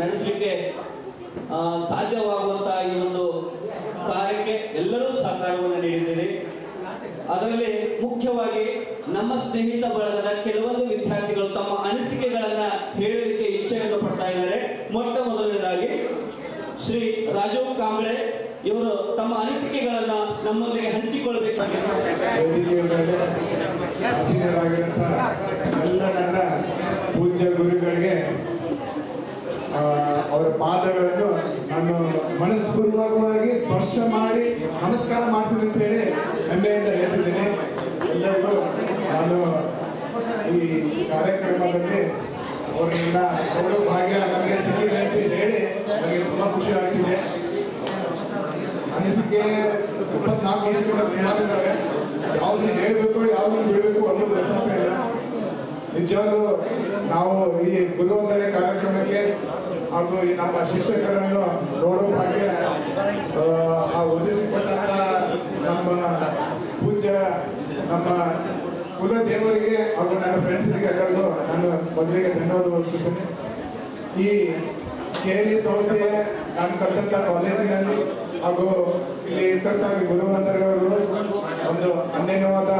ನಡೆಸಲಿಕ್ಕೆ ಸಾಧ್ಯವಾಗುವಂತಹ ಈ ಒಂದು ಕಾರ್ಯಕ್ಕೆ ಎಲ್ಲರೂ ಸಹಕಾರವನ್ನು ನೀಡಿದ್ದೀರಿ. ಅದರಲ್ಲಿ ಮುಖ್ಯವಾಗಿ ನಮ್ಮ ಸ್ನೇಹಿತ ಬಳಗದ ಕೆಲವೊಂದು ವಿದ್ಯಾರ್ಥಿಗಳು ತಮ್ಮ ಅನಿಸಿಕೆಗಳನ್ನ ಹೇಳಲಿಕ್ಕೆ ಇಚ್ಛೆಯನ್ನು ಪಡ್ತಾ ಇದ್ದಾರೆ. ಮೊಟ್ಟ ಮೊದಲನೇದಾಗಿ ಶ್ರೀ ರಾಜು ಕಾಂಬ್ಳೆ ಇವರು ತಮ್ಮ ಅನಿಸಿಕೆಗಳನ್ನ ನಮ್ಮೊಂದಿಗೆ ಹಂಚಿಕೊಳ್ಳಬೇಕಾಗಿತ್ತು. ಎಲ್ಲ ನನ್ನ ಪೂಜ್ಯ ಗುರುಗಳಿಗೆ ಅವರ ಪಾದಗಳನ್ನು ನಾನು ಮನಸ್ಪೂರ್ವಕವಾಗಿ ಸ್ಪರ್ಶ ಮಾಡಿ ನಮಸ್ಕಾರ ಮಾಡ್ತೀನಿ ಅಂತ ಹೇಳಿ ಹೆಮ್ಮೆಯಿಂದ ಹೇಳ್ತಿದ್ದೀನಿ. ಎಲ್ಲರಿಗೂ ನಾನು ಈ ಕಾರ್ಯಕ್ರಮದಲ್ಲಿ ಅವರನ್ನ ನೋಡೋ ಭಾಗ್ಯ ನನಗೆ ಸಿಕ್ಕಿದೆ ಅಂತ ಹೇಳಿ ನನಗೆ ತುಂಬ ಖುಷಿ ಆಗ್ತಿದೆ. ಅನಿಸಿಕೆ 24 ವರ್ಷಗಳ ಸುಮಾರಿದ್ದಾರೆ. ಯಾವ್ದು ಹೇಳಬೇಕು ಯಾವ್ದು ಬಿಡಬೇಕು ಅನ್ನೋದು ಗೊತ್ತಾಗ್ತಾ ಇಲ್ಲ. ನಿಜವಾಗ್ಲೂ ನಾವು ಈ ಗುರುವಂದನೆ ಕಾರ್ಯಕ್ರಮಕ್ಕೆ ಹಾಗೂ ಈ ನಮ್ಮ ಶಿಕ್ಷಕರನ್ನು ನೋಡೋ ಭಾಗ್ಯ ಒದಗಿಸಿಕೊಟ್ಟಂತ ನಮ್ಮ ಪೂಜ್ಯ ನಮ್ಮ ಕುಲ ದೇವರಿಗೆ ಹಾಗೂ ನನ್ನ ಫ್ರೆಂಡ್ಸ್ಗಳಿಗೆ ಎಲ್ಲರಿಗೂ ನಾನು ಮೊದಲಿಗೆ ಧನ್ಯವಾದ ಅರ್ಪಿಸುತ್ತೇನೆ. ಈ KLE ಸಂಸ್ಥೆಯ ನಾನು ಕಲಿತಂಥ ಕಾಲೇಜಿನಲ್ಲಿ ಹಾಗೂ ಇಲ್ಲಿ ಇರ್ತಕ್ಕಂಥ ಗುರುವಂದರವರು ಒಂದು ಅನ್ಯನ್ಯವಾದ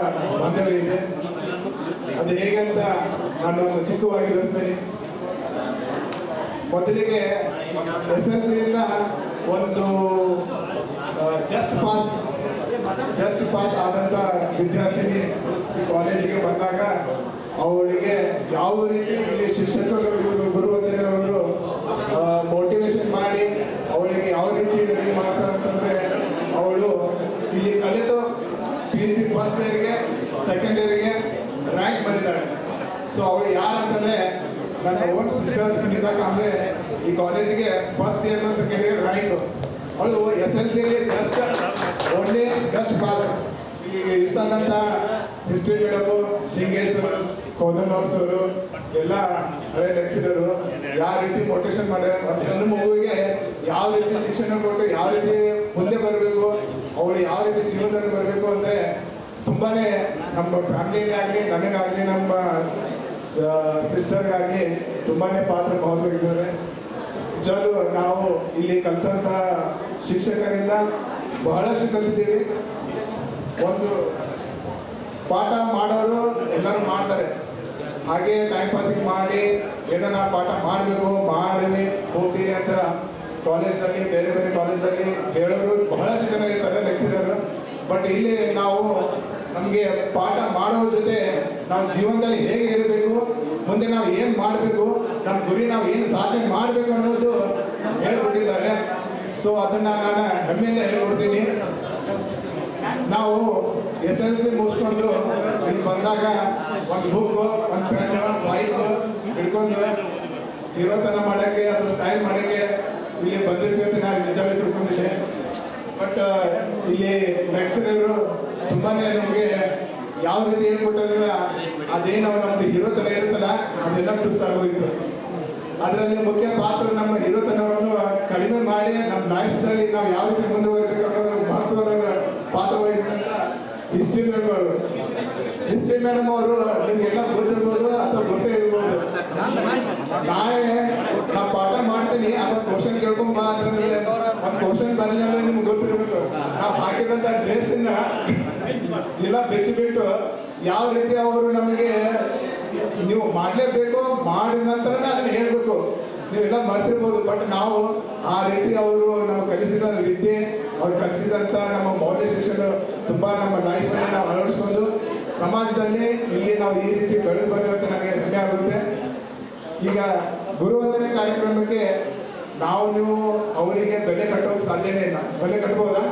ಬಾಂಧವ್ಯ ಇದೆ. ಅದು ಹೇಗೆ ಅಂತ ನಾನು ಒಂದು ಚಿಕ್ಕವಾಗಿ ವಿವರಿಸ್ತೇನೆ. ಮೊದಲಿಗೆ SLCಯಿಂದ ಒಂದು ಜಸ್ಟ್ ಪಾಸ್ ಆದಂಥ ವಿದ್ಯಾರ್ಥಿನಿ ಕಾಲೇಜಿಗೆ ಬಂದಾಗ ಅವಳಿಗೆ ಯಾವ ರೀತಿ ಇಲ್ಲಿ ಶಿಕ್ಷಕರು ಗುರುವಂದರವರು ಮೋಟಿವೇಶನ್ ಮಾಡಿ ಅವಳಿಗೆ ಯಾವ ರೀತಿ ರೆಡಿ ಮಾಡ್ತಾರೆ ಅಂತಂದರೆ ಅವಳು ಇಲ್ಲಿ ಕಲಿತು PUC ಫಸ್ಟ್ ಇಯರ್ಗೆ ಸೆಕೆಂಡ್ ಇಯರ್ಗೆ ರ್ಯಾಂಕ್ ಬಂದಿದ್ದಾಳೆ. ಸೊ ಅವಳು ಯಾರಂತಂದರೆ ನನ್ನ ಓನ್ ಸಿಸ್ಟರ್ ಸುನೀತಾ ಕಾಂಬ್ಳೆ ಈ ಕಾಲೇಜಿಗೆ first year second year rank. ಅವಳು SLCಯಲ್ಲಿ ಜಸ್ಟ್ ಪಾಸ್. ಈಗ ಇರ್ತಕ್ಕಂಥ ಹಿಸ್ಟ್ರಿ ಮೇಡಮು ಶಿಂಗೇಶ್ವರು ಕೌದನವ್ರು ಎಲ್ಲ ಹಳೆ ಲೆಕ್ಚರರು ಯಾವ ರೀತಿ ಮೋಟಿವೇಶನ್ ಮಾಡ್ಯಾರ, ಒಂದು ಹೆಣ್ಣು ಮಗುವಿಗೆ ಯಾವ ರೀತಿ ಶಿಕ್ಷಣ ಕೊಟ್ಟು ಯಾವ ರೀತಿ ಮುಂದೆ ಬರಬೇಕು, ಅವಳು ಯಾವ ರೀತಿ ಜೀವನದಲ್ಲಿ ಬರಬೇಕು ಅಂದರೆ ತುಂಬಾ ನಮ್ಮ ಫ್ಯಾಮಿಲಿಗಾಗಲಿ ನನಗಾಗಲಿ ನಮ್ಮ ಸಿಸ್ಟರ್ಗಾಗಲಿ ತುಂಬಾ ಪಾತ್ರ ಮಹತ್ವ ಇದ್ದಾರೆ. ನಿಜವಾಗ್ಲೂ ನಾವು ಇಲ್ಲಿ ಕಲಿತಂಥ ಶಿಕ್ಷಕರಿಂದ ಬಹಳಷ್ಟು ಕಲಿತಿದ್ದೀವಿ. ಒಂದು ಪಾಠ ಮಾಡೋರು ಎಲ್ಲರೂ ಮಾಡ್ತಾರೆ, ಹಾಗೆ ಟೈಮ್ ಪಾಸಿಂಗ್ ಮಾಡಿ ಏನನ್ನ ಪಾಠ ಮಾಡಬೇಕು ಮಾಡಿ ಹೋಗ್ತೀನಿ ಅಂತ ಕಾಲೇಜ್ನಲ್ಲಿ ಬೇರೆ ಬೇರೆ ಕಾಲೇಜ್ನಲ್ಲಿ ಹೇಳೋರು ಬಹಳಷ್ಟು ಜನ ಇರ್ತಾರೆ ಲೆಕ್ಚರರು. ಬಟ್ ಇಲ್ಲಿ ನಾವು ನಮಗೆ ಪಾಠ ಮಾಡೋ ಜೊತೆ ನಾವು ಜೀವನದಲ್ಲಿ ಹೇಗೆ ಇರಬೇಕು, ಮುಂದೆ ನಾವು ಏನು ಮಾಡಬೇಕು, ನಮ್ಮ ಗುರಿ ನಾವು ಏನು ಸಾಧನೆ ಮಾಡಬೇಕು ಅನ್ನೋದು ಹೇಳ್ಕೊಟ್ಟಿದ್ದಾರೆ. ಸೊ ಅದನ್ನು ನಾನು ಹೆಮ್ಮೆಯಿಂದ ಹೇಳ್ಕೊಡ್ತೀನಿ. ನಾವು SLC ಮುಗಿಸ್ಕೊಂಡು ಇಲ್ಲಿ ಬಂದಾಗ ಒಂದು ಬುಕ್, ಒಂದು ಪೆನ್, ಬೈಕ್ ಹಿಡ್ಕೊಂಡು ಇರೋತನ ಮಾಡೋಕ್ಕೆ ಅಥವಾ ಸ್ಟೈಲ್ ಮಾಡೋಕ್ಕೆ ಇಲ್ಲಿ ಬಂದಿರ್ತೀವಿ ಅಂತ ನಾನು ನಿಜವಾಗಿ ತಿಳ್ಕೊಂಡಿದ್ದೆ. ಬಟ್ ಇಲ್ಲಿ ಲೆಕ್ಚರರು ತುಂಬಾ ನಮಗೆ ಯಾವ ರೀತಿ ಹೇಳ್ಕೊಟ್ಟಿದ್ರೆ ಅದೇನೋ ನಮ್ಮದು ಹಿರೋತನ ಇರುತ್ತಲ್ಲ ಅದೆಲ್ಲ ಟುಸ್ ಆಗೋಯಿತು. ಅದರಲ್ಲಿ ಮುಖ್ಯ ಪಾತ್ರ ನಮ್ಮ ಹಿರೋತನವನ್ನು ಕಡಿಮೆ ಮಾಡಿ ನಮ್ಮ ಲೈಫ್ನಲ್ಲಿ ನಾವು ಯಾವ ರೀತಿ ಮುಂದುವರಿಬೇಕು ಅನ್ನೋದು ಮಹತ್ವದ ಪಾತ್ರ ವಹಿಸಿದಂಥ ಹಿಸ್ಟ್ರಿ ಮೇಡಮ್ ಅವರು ನಿಮಗೆಲ್ಲ ಗೊತ್ತಿರ್ಬೋದು ಅಥವಾ ಗೊತ್ತೇ ಇರ್ಬೋದು. ನಾ ಪಾಠ ಮಾಡ್ತೀನಿ ಅದನ್ನ ಕ್ವಶನ್ ಕೇಳ್ಕೊಂಬ ಅಂತಂದ್ರೆ ಒಂದು ಕ್ವಶನ್ ಬರಲಿ ಅಂದ್ರೆ ನಿಮ್ಗೆ ಗೊತ್ತಿರ್ಬೇಕು. ನಾವು ಹಾಕಿದಂಥ ಡ್ರೆಸ್ಸನ್ನ ಎಲ್ಲ ಬಿಟ್ಟು ಯಾವ ರೀತಿ ಅವರು ನಮಗೆ ನೀವು ಮಾಡಲೇಬೇಕು, ಮಾಡಿದ ನಂತರನೇ ಅದನ್ನ ಹೇಳ್ಬೇಕು. ನೀವೆಲ್ಲ ಮರ್ತಿರ್ಬೋದು, ಬಟ್ ನಾವು ಆ ರೀತಿ ಅವರು ನಮಗೆ ಕಲಿಸಿದ ವಿದ್ಯೆ, ಅವ್ರು ಕಲಿಸಿದಂಥ ನಮ್ಮ ಮೌಲ್ಯ ಶಿಕ್ಷಣ ತುಂಬ ನಮ್ಮ ಲೈಫಲ್ಲಿ ನಾವು ಅಳವಡಿಸ್ಕೊಂಡು ಸಮಾಜದಲ್ಲಿ ಇಲ್ಲಿ ನಾವು ಈ ರೀತಿ ಬೆಳೆದು ಬಂದಿರುತ್ತೆ ನನಗೆ ಹೆಮ್ಮೆ ಆಗುತ್ತೆ. ಈಗ ಗುರುವಂದನೆ ಕಾರ್ಯಕ್ರಮಕ್ಕೆ ನೀವು ಅವರಿಗೆ ಬೆಲೆ ಕಟ್ಟೋಕೆ ಸಾಧ್ಯನೇ ಇಲ್ಲ. ಬೆಲೆ ಕಟ್ಬೋದಾ?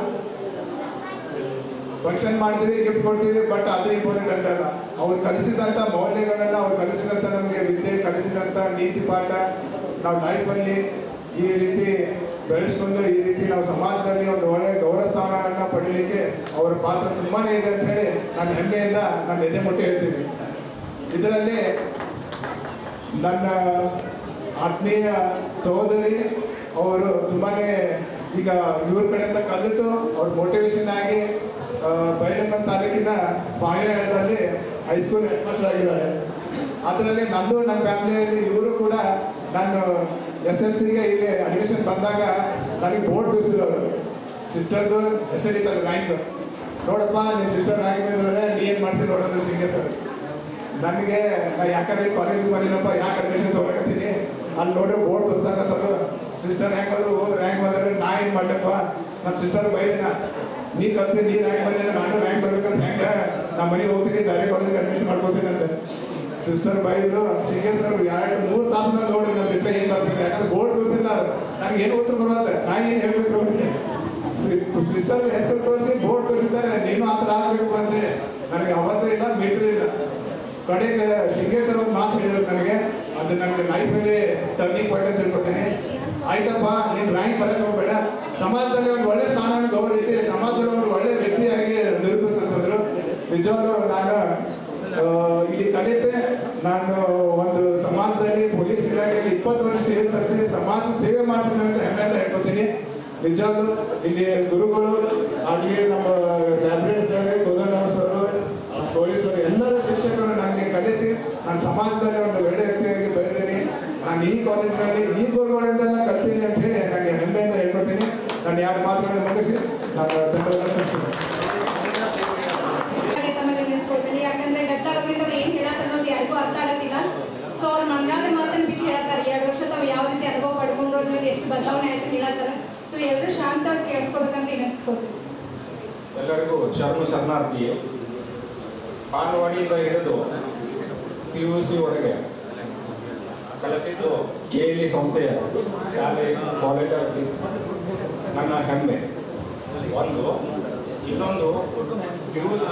ಫಂಕ್ಷನ್ ಮಾಡ್ತೀವಿ, ಗಿಫ್ಟ್ ಕೊಡ್ತೀವಿ, ಬಟ್ ಅದು ಇಂಪಾರ್ಟೆಂಟ್ ಅಂತಲ್ಲ. ಅವ್ರು ಕಲಿಸಿದಂಥ ಮೌಲ್ಯಗಳನ್ನು, ಅವ್ರು ಕಲಿಸಿದಂಥ ನಮಗೆ ವಿದ್ಯೆ, ಕಲಿಸಿದಂಥ ನೀತಿ ಪಾಠ ನಾವು ಲೈಫಲ್ಲಿ ಈ ರೀತಿ ಬೆಳೆಸ್ಕೊಂಡು ಈ ರೀತಿ ನಾವು ಸಮಾಜದಲ್ಲಿ ಒಂದು ಒಳ್ಳೆಯ ಗೌರವ ಸ್ಥಾನವನ್ನು ಪಡೀಲಿಕ್ಕೆ ಅವರ ಪಾತ್ರ ತುಂಬಾ ಇದೆ ಅಂತ ಹೇಳಿ ನಾನು ಹೆಮ್ಮೆಯಿಂದ ನಾನು ಎದೆ ಮುಟ್ಟಿ ಹೇಳ್ತೀನಿ. ಇದರಲ್ಲಿ ನನ್ನ ಆತ್ಮೀಯ ಸಹೋದರಿ ಅವರು ತುಂಬಾ ಈಗ ಇವ್ರ ಕಡೆಯಿಂದ ಕಲಿತು ಅವ್ರ ಮೋಟಿವೇಶನ್ ಆಗಿ ಬೈಲಹೊಂಗಲ ತಾಲೂಕಿನ ಬಾಗೇವಾಡಿಯಲ್ಲಿ ಹೈಸ್ಕೂಲ್ ಹೆಡ್ ಮಾಸ್ಟರ್ ಆಗಿದ್ದಾರೆ. ಅದರಲ್ಲಿ ನಂದು ನನ್ನ ಫ್ಯಾಮಿಲಿಯಲ್ಲಿ ಇವರು ಕೂಡ ನಾನು SLCಗೆ ಇಲ್ಲಿ ಅಡ್ಮಿಷನ್ ಬಂದಾಗ ನನಗೆ ಬೋರ್ಡ್ ತೋರಿಸಿದ್ರು ಅವರು, ಸಿಸ್ಟರ್ದು ಹೆಸರಿತ್ತಲ್ಲ ರ್ಯಾಂಕ್, ನೋಡಪ್ಪ ನಿಮ್ಮ ಸಿಸ್ಟರ್ ರ್ಯಾಂಕ್ ಬಂದರೆ ನೀ ಏನು ಮಾಡ್ತೀನಿ ನೋಡೋದು ಸಿಂಗೆ ಸರ್. ನನಗೆ ನಾ ಯಾಕಂದ್ರೆ ಕಾಲೇಜಿಗೆ ಬಂದಿನಪ್ಪ, ಯಾಕೆ ಅಡ್ಮಿಷನ್ ತೊಗೊಳಕತ್ತೀನಿ, ಅಲ್ಲಿ ನೋಡಿ ಬೋರ್ಡ್ ತೋರ್ಸಕತ್ತದು ಸಿಸ್ಟರ್ ರ್ಯಾಂಕ್ ಆದರೂ ಹೋಗಿ ರ್ಯಾಂಕ್ ಬಂದರೆ ನಾ ಏನು ಮಾಡಲಪ್ಪ, ನಮ್ಮ ಸಿಸ್ಟರ್ ಬೈದಿನ ನೀ ಕಲ್ತು ನೀ ರ್ಯಾಂಕ್ ಬಂದಿನ ನಾನು ರ್ಯಾಂಕ್ ಬರ್ಬೇಕಂತ ಹೆಂಗೆ, ನಮ್ಮ ಮನೆಗೆ ಹೋಗ್ತೀನಿ ಬೇರೆ ಕಾಲೇಜಿಗೆ ಅಡ್ಮಿಷನ್ ಮಾಡ್ಕೊತೀನಿ ಅಂತ ಸಿಸ್ಟರ್ ಬೈದರು. ಸಿಂಗೆ ಸರ್ 2-3 ತಾಸಿನಲ್ಲಿ ನೋಡಿ ನನ್ನ ರಿಪ್ಲೈ ಏನು ಬರ್ತೀನಿ, ಯಾಕಂದ್ರೆ ಬೋರ್ಡ್ ತೋರಿಸಿಲ್ಲ ನನಗೆ ಏನು ಉತ್ತರ ಬರೋಲ್ಲ, ನಾನು ಏನು ಹೇಳ್ಬೇಕು ಅವ್ರಿಗೆ. ಸಿಸ್ಟರ್ ಹೆಸರು ತೋರಿಸಿ ಬೋರ್ಡ್ ತೋರಿಸಿದ್ದಾರೆ, ನೀನು ಆ ಥರ ಆಗಬೇಕು ಅಂತೇಳಿ ನನಗೆ ಅವತ್ತೇ ಇಲ್ಲ ಮೀಟ್ರ್ ಇಲ್ಲ. ಕಡೆಗೆ ಶಿಂಗೆ ಸರ್ ಒಂದು ಮಾತು ಹೇಳಿದ್ರು ನನಗೆ, ಅದು ನನಗೆ ಲೈಫಲ್ಲಿ ಟರ್ನಿಂಗ್ ಪಾಯಿಂಟ್ ಅಂತ ತಿಳ್ಕೊತೀನಿ. ಆಯ್ತಪ್ಪ ನೀನು ರ್ಯಾಂಕ್ ಬರೋಕ್ಕೆ ಹೋಗಬೇಡ, ಸಮಾಜದಲ್ಲಿ ಒಂದು ಒಳ್ಳೆ ಸ್ಥಾನವನ್ನು ಗೌರವಿಸಿ ಸಮಾಜದಲ್ಲಿ ಒಂದು ಒಳ್ಳೆ ವ್ಯಕ್ತಿಯಾಗಿ ನಿರೂಪಿಸಿದ್ರು. ನಿಜವಾಗ್ಲೂ ನಾನು ಇಲ್ಲಿ ಕಲಿತೆ, ನಾನು ಒಂದು ಸಮಾಜದಲ್ಲಿ ಪೊಲೀಸ್ ಇಲಾಖೆಯಲ್ಲಿ 20 ವರ್ಷ ಸೇವೆ ಸಲ್ಲಿಸಿ ಸಮಾಜ ಸೇವೆ ಮಾಡ್ತೀನಿ ಅಂತ ಹೆಮ್ಮೆಯಿಂದ ಹೇಳ್ಕೊತೀನಿ. ನಿಜವಾಗ್ಲೂ ಇಲ್ಲಿ ಗುರುಗಳು ಆಗಲಿ, ನಮ್ಮ ಟ್ಯಾಬ್ಲೆಟ್ಸ್ ಕೋದಂಡರಾಮ್ ಸರ್, ಪೊಲೀಸರು, ಎಲ್ಲರ ಶಿಕ್ಷಕರು ನನಗೆ ಕಲಿಸಿ ನಾನು ಸಮಾಜದಲ್ಲಿ ಒಂದು ಒಳ್ಳೆ ವ್ಯಕ್ತಿಯಾಗಿ ಬೆಳೆದೀನಿ. ನಾನು ಈ ಕಾಲೇಜಿನಲ್ಲಿ ಈ ಗುರುಗಳಿಂದ ಕಲ್ತೀನಿ ಅಂತ ಹೇಳಿ ನನಗೆ ಹೆಮ್ಮೆಯಿಂದ ಹೇಳ್ಕೊತೀನಿ. ನಾನು 2 ಮಾತುಗಳನ್ನು ಮುಗಿಸಿ ನಾನು ಧನ್ಯವಾದ ಸಲ್ಲಿಸ್ತೀನಿ. ಯಾಕಂದ್ರೆ ಗದ್ದಲದಿಂದ ಏನ್ ಹೇಳತ್ತಾರ ಅನ್ನೋದು ಯಾರಿಗೂ ಅರ್ಥ ಆಗತ್ತಿಲ್ಲ. ಸೊ ಅವ್ರು ಮಂಗಾದ ಮಾತನ್ನು ಬಿಟ್ಟು ಹೇಳ್ತಾರೆ, 2 ವರ್ಷ ತಾವು ಯಾವ ರೀತಿ ಅನುಭವ ಪಡ್ಕೊಂಡ್ರು ಅನ್ನೋದು ಎಷ್ಟು ಬದಲಾವಣೆ ಆಯ್ತು ಹೇಳತ್ತಾರ. ಸೊ ಎಲ್ಲರೂ ಶಾಂತವಾಗಿ ಕೇಳಿಸ್ಕೋಬೇಕಂತ ನೆನೆಸ್ಕೋತೀವಿ. ಎಲ್ಲರಿಗೂ ಶರಣಾರ್ಥಿ. ಬಾಲವಾಡಿಯಿಂದ ಹಿಡಿದು PUC ವರೆಗೆ ಕಲಿತಿದ್ದು KLE ಸಂಸ್ಥೆಯ ಶಾಲೆ ಕಾಲೇಜಾಗಿ ನನ್ನ ಹೆಮ್ಮೆ. ಇನ್ನೊಂದು PUC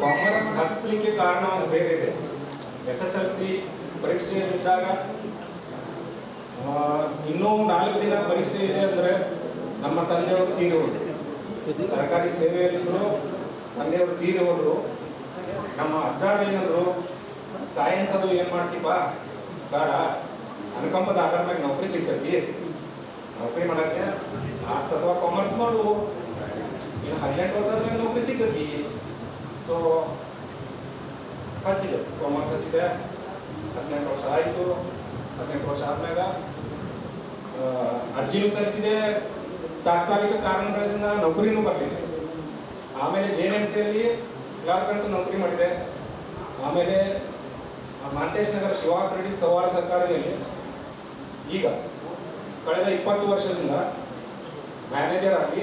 ಕಾಮರ್ಸ್ ಹಚ್ಚಲಿಕ್ಕೆ ಕಾರಣ ಒಂದು ಬೇರೆ ಇದೆ. SSLC ಪರೀಕ್ಷೆಯಲ್ಲಿದ್ದಾಗ ಇನ್ನೂ 4 ದಿನ ಪರೀಕ್ಷೆ ಇದೆ ಅಂದರೆ ನಮ್ಮ ತಂದೆಯವರು ತೀರಿ ಹೋದರು. ಸರ್ಕಾರಿ ಸೇವೆಯಲ್ಲಿದ್ದರು, ತಂದೆಯವರು ತೀರಿ ಹೋದರು. ನಮ್ಮ ಅಜ್ಜಾರು ಏನಂದ್ರು, ಸೈನ್ಸ್ ಅದು ಏನು ಮಾಡ್ತೀಪ ಬೇಡ, ಅನುಕಂಪದ ಆಧಾರ ಮ್ಯಾಗ ನೌಕರಿ ಸಿಗ್ತೈತಿ, ನೌಕರಿ ಮಾಡೋಕ್ಕೆ ಆರ್ಟ್ಸ್ ಅಥವಾ ಕಾಮರ್ಸ್ ಮಾಡು, ಇನ್ನು 18 ವರ್ಷ ಆದ್ಮೇಲೆ ನೌಕರಿ ಸಿಗ್ತೈತಿ. ಸೊ ಹಚ್ಚಿದೆ, ಕಾಮರ್ಸ್ ಹಚ್ಚಿದೆ. 18 ವರ್ಷ ಆಯಿತು. 18 ವರ್ಷ ಆದ್ಮ್ಯಾಗ ಅರ್ಜಿನೂ ಸಲ್ಲಿಸಿದೆ. ತಾತ್ಕಾಲಿಕ ಕಾರಣಗಳಿಂದ ನೌಕರಿನೂ ಬರಲಿಲ್ಲ. ಆಮೇಲೆ JNMCಯಲ್ಲಿ ಕ್ಲಾರ್ಕ್ ಅಂತ ನೌಕರಿ ಮಾಡಿದೆ. ಆಮೇಲೆ ಮಾಂತೇಶ್ ನಗರ ಶಿವಾ ಕ್ರೆಡಿಟ್ ಸವಾರ ಸರ್ಕಾರಿಯಲ್ಲಿ ಈಗ ಕಳೆದ 20 ವರ್ಷದಿಂದ ಮ್ಯಾನೇಜರ್ ಆಗಿ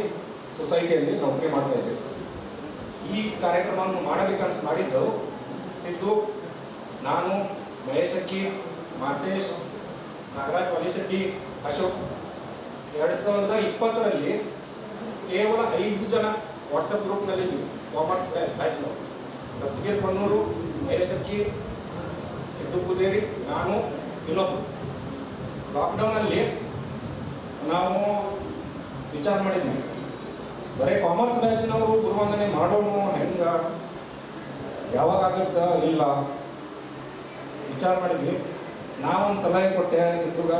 ಸೊಸೈಟಿಯಲ್ಲಿ ನೌಕರಿ ಮಾಡ್ತಾ ಇದ್ದೇವೆ. ಈ ಕಾರ್ಯಕ್ರಮವನ್ನು ಮಾಡಬೇಕಂತ ಮಾಡಿದ್ದು ಸಿದ್ದು, ನಾನು, ಮಹೇಶ್ ಅಕ್ಕಿ, ಮಾಂತೇಶ್, ನಾಗರಾಜ್ ವಾಲಿಶೆಟ್ಟಿ, ಅಶೋಕ್. 2020ರಲ್ಲಿ ಕೇವಲ 5 ಜನ ವಾಟ್ಸಪ್ ಗ್ರೂಪ್ನಲ್ಲಿದ್ವಿ. ಕಾಮರ್ಸ್ ಬ್ಯಾಚ್ನವರು ದಸ್ತಗೀರ್ ಪನ್ನೂರು, ಮಹೇಶ್ ಅಕ್ಕಿ, ಸಿದ್ದು ಪೂಜೇರಿ, ನಾನು, ಇನ್ನೊಬ್ಬರು. ಲಾಕ್ಡೌನಲ್ಲಿ ನಾವು ವಿಚಾರ ಮಾಡಿದ್ವಿ, ಬರೀ ಕಾಮರ್ಸ್ ಬ್ಯಾಚಿನವರು ಗುರುವಂದನೆ ಮಾಡೋಣ ಹೆಂಗ, ಯಾವಾಗ ಆಗುತ್ತಾ ಇಲ್ಲ ವಿಚಾರ ಮಾಡಿದ್ವಿ. ನಾವೊಂದು ಸಲಹೆ ಕೊಟ್ಟೆ ಸಿದ್ದುಗ,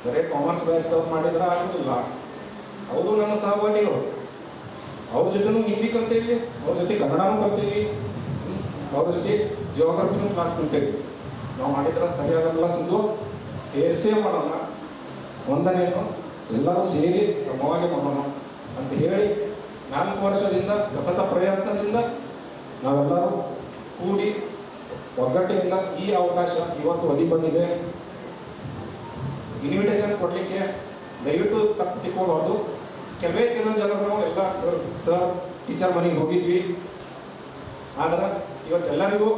ಬರೀ ಕಾಮರ್ಸ್ ಬ್ಯಾಚ್ದವ್ರು ಮಾಡಿದ್ರೆ ಆಗೋದಿಲ್ಲ, ಅವರು ನಮ್ಮ ಸಹಪಾಠಿಗಳು, ಅವ್ರ ಜೊತೆನೂ ಹಿಂದಿ ಕಲ್ತೇವಿ, ಅವ್ರ ಜೊತೆ ಕನ್ನಡನೂ ಕಲ್ತೇವಿ, ಅವ್ರ ಜೊತೆ ಜಿಯೋಗ್ರಫಿನೂ ಕ್ಲಾಸ್ ಕಲ್ತೇವಿ. ನಾವು ಮಾಡಿದ್ರೆ ಸರಿಯಾಗಲ್ಲ ಸಿದ್ದು, ಸೇರಿಸೇ ಮಾಡೋಣ, ಒಂದನೇನು ಎಲ್ಲರೂ ಸೇರಿ ಸಮವಾಗಿ ಮಾಡೋಣ ಅಂತ ಹೇಳಿ 4 ವರ್ಷದಿಂದ ಸತತ ಪ್ರಯತ್ನದಿಂದ ನಾವೆಲ್ಲರೂ ಕೂಡಿ ಒಗ್ಗಟ್ಟಿನಿಂದ ಈ ಅವಕಾಶ ಇವತ್ತು ಒದಗಿ ಬಂದಿದೆ. ಇನ್ವಿಟೇಷನ್ ಕೊಡಲಿಕ್ಕೆ ದಯವಿಟ್ಟು ತಪ್ಪು ತಿಳ್ಕೊಬಾರ್ದು. ಕೆಲವು ಜನರು ನಾವು ಎಲ್ಲ ಸರ್ ಟೀಚರ್ ಮನೆಗೆ ಹೋಗಿದ್ವಿ. ಆದ್ರೆ ಇವತ್ತೆಲ್ಲರಿಗೂ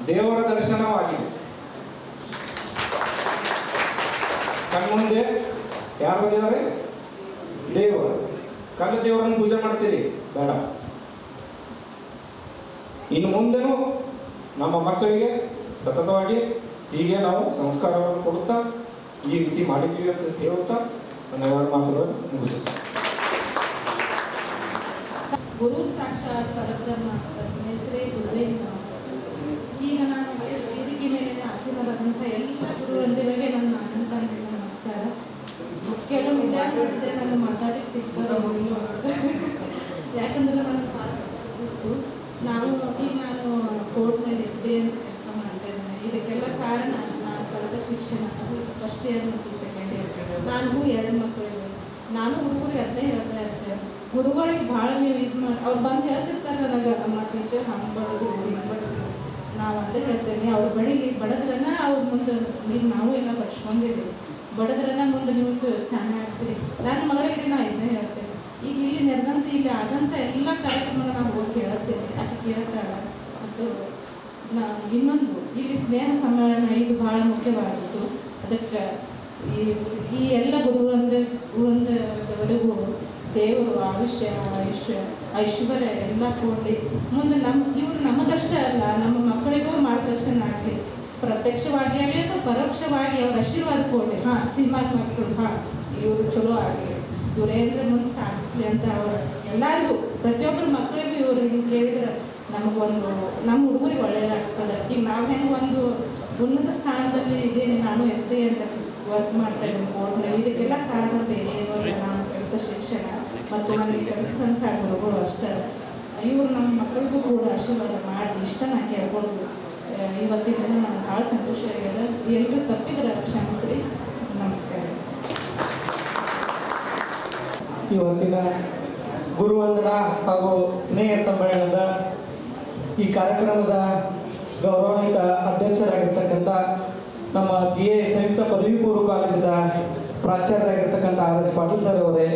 ದೇವರ ದರ್ಶನವಾಗಿದೆ. ಕಣ್ಮುಂದೆ ಯಾರು ಬಂದಿದ್ದಾರೆ? ದೇವರು. ಕಲ್ಲು ದೇವರನ್ನು ಪೂಜೆ ಮಾಡ್ತೀರಿ ಬೇಡ. ಇನ್ನು ಮುಂದೆನೂ ನಮ್ಮ ಮಕ್ಕಳಿಗೆ ಸತತವಾಗಿ ಹೀಗೆ ನಾವು ಸಂಸ್ಕಾರವನ್ನು ಕೊಡುತ್ತಾ ಈ ರೀತಿ ಮಾಡಿದ್ವಿ ಅಂತ ಹೇಳುತ್ತಾ ನನ್ನ 2 ಮಾತುಗಳನ್ನು ಮುಗಿಸುತ್ತೆ. ಗುರು ಸಾಕ್ಷಾತ್ ಪರಬ್ರಹ್ಮ ತಸ್ಮೈ ಹೆಸರೇ ಗುರುವೇ ನಮಃ. ಈಗ ನಾನು ವೇದಿಕೆ ಮೇಲೆ ಆಸೀನವಾದಂಥ ಎಲ್ಲ ಗುರುವೃಂದಗಳಿಗೆ ನನ್ನ ಅನಂತ ನಮಸ್ಕಾರ. ಕೆಲವು ವಿಚಾರ ಮಾಡಿದೆ, ನಾನು ಮಾತಾಡಕ್ಕೆ ಸಿಗ್ತದೆ ಯಾಕಂದ್ರೆ ನನಗೆ ಗೊತ್ತು. ನಾನು ಕೋರ್ಟ್ನಲ್ಲಿ SDN ಕೆಲಸ ಮಾಡ್ತಾ ಇದ್ದೇನೆ. ಇದಕ್ಕೆಲ್ಲ ಕಾರಣ ನಾನು ಕಲಿತ ಶಿಕ್ಷಣ. ಫಸ್ಟ್ ಇಯರ್ ಮತ್ತು ಸೆಕೆಂಡ್ ಇಯರ್. ನನಗೂ 2 ಮಕ್ಕಳಿವೆ. ನಾನು ಹುಡುಗರಿಗೆ ಅದನ್ನೇ ಹೇಳ್ತಾ ಇರ್ತೇನೆ, ಗುರುಗಳಿಗೆ ಭಾಳ ನೀವು ಇದು ಮಾಡಿ ಅವ್ರು ಬಂದು ಹೇಳ್ತಿರ್ತಾರೆ ನನಗೆ, ನಮ್ಮ ಟೀಚರ್ ಹಂಗೆ ಬಡೋದು ಹಿಂಗೆ ಬಡೋದು. ನಾವು ಅದೇ ಹೇಳ್ತೇನೆ, ಅವ್ರು ಬಡೀಲಿ, ಬಡದ್ರನ ಅವ್ರ ಮುಂದೆ ನೀವು ನಾವು ಎಲ್ಲ ಬಡ್ಸ್ಕೊಂಡಿದ್ದೀವಿ, ಬಡದ್ರನ ಮುಂದೆ ನೀವು ಚೆನ್ನಾಗಿ ಆಗ್ತೀರಿ. ನನ್ನ ಮಗಳಿಗೆ ನಾನು ಇದನ್ನೇ ಹೇಳ್ತೇನೆ. ಈಗ ಇಲ್ಲಿ ನೆರೆದಂತ ಇಲ್ಲಿ ಆದಂಥ ಎಲ್ಲ ಕಾರ್ಯಕ್ರಮ ನಾವು ಹೋಗಿ ಕೇಳುತ್ತೇನೆ, ಆಕೆ ಕೇಳ್ತಾಳೆ. ಮತ್ತು ಇನ್ನೊಂದು ಇಲ್ಲಿ ಸ್ನೇಹ ಸಮ್ಮೇಳನ ಇದು ಭಾಳ ಮುಖ್ಯವಾಗಿತ್ತು. ಅದಕ್ಕೆ ಈ ಎಲ್ಲ ಗುರುವೃಂದವರೆಗೂ ದೇವರು ಐಶ್ವರ್ಯ ಎಲ್ಲ ಕೊಡಲಿ. ಮುಂದೆ ಇವರು ನಮಗಷ್ಟೇ ಅಲ್ಲ, ನಮ್ಮ ಮಕ್ಕಳಿಗೂ ಮಾರ್ಗದರ್ಶನ ಆಗಲಿ, ಪ್ರತ್ಯಕ್ಷವಾಗಿ ಆಗಲಿ ಅಥವಾ ಪರೋಕ್ಷವಾಗಿ ಅವ್ರ ಆಶೀರ್ವಾದ ಕೊಡಲಿ. ಶ್ರೀಮಂತ ಮಕ್ಕಳು ಇವರು ಚಲೋ ಆಗಲಿ, ಇವರೇಂದ್ರೆ ಮುಂದೆ ಸಾಧಿಸ್ಲಿ ಅಂತ ಅವರು ಎಲ್ಲರಿಗೂ ಪ್ರತಿಯೊಬ್ಬರ ಮಕ್ಕಳಿಗೂ ಇವರು ಹಿಂಗೆ ಕೇಳಿದ್ರೆ ನಮಗೊಂದು ನಮ್ಮ ಹುಡುಗರಿಗೆ ಒಳ್ಳೆಯದಾಗ್ತದೆ. ಈಗ ನಾವು ಹೆಂಗೆ ಒಂದು ಉನ್ನತ ಸ್ಥಾನದಲ್ಲಿ ಇದ್ದೇನೆ, ನಾನು SP ಅಂತ ವರ್ಕ್ ಮಾಡ್ತಾ ಇದ್ದೀನಿ ಕೋರ್ಟ್ನಲ್ಲಿ. ಇದಕ್ಕೆಲ್ಲ ಕಾರಣ ಬೇರೆ ಏನೋ ನಾನು ಕಲಿತ ಶಿಕ್ಷಣ ಮತ್ತು ನನಗೆ ಕಲಿಸಿದಂಥ ಗುರುಗಳು ಅಷ್ಟೇ. ಇವರು ನಮ್ಮ ಮಕ್ಕಳಿಗೂ ಕೂಡ ಆಶೀರ್ವಾದ ಮಾಡಿ ಇಷ್ಟ ನಾನು ಕೇಳ್ಬೋದು. ಇವತ್ತಿನ ದಿನ ನನಗೆ ಭಾಳ ಸಂತೋಷ ಆಗಿದೆ. ಎಲ್ಲರೂ ತಪ್ಪಿದ್ರೆ ಕ್ಷಮಿಸ್ರಿ. ನಮಸ್ಕಾರ. ಇವತ್ತಿನ ಗುರುವಂದನಾ ಹಾಗೂ ಸ್ನೇಹ ಸಮ್ಮೇಳನದ ಈ ಕಾರ್ಯಕ್ರಮದ ಗೌರವಾನ್ವಿತ ಅಧ್ಯಕ್ಷರಾಗಿರ್ತಕ್ಕಂಥ ನಮ್ಮ GA ಸಂಯುಕ್ತ ಪದವಿ ಪೂರ್ವ ಕಾಲೇಜಿನ ಪ್ರಾಚಾರ್ಯರಾಗಿರ್ತಕ್ಕಂಥ RS ಪಾಟೀಲ್ ಸರ್ ಅವರೇ,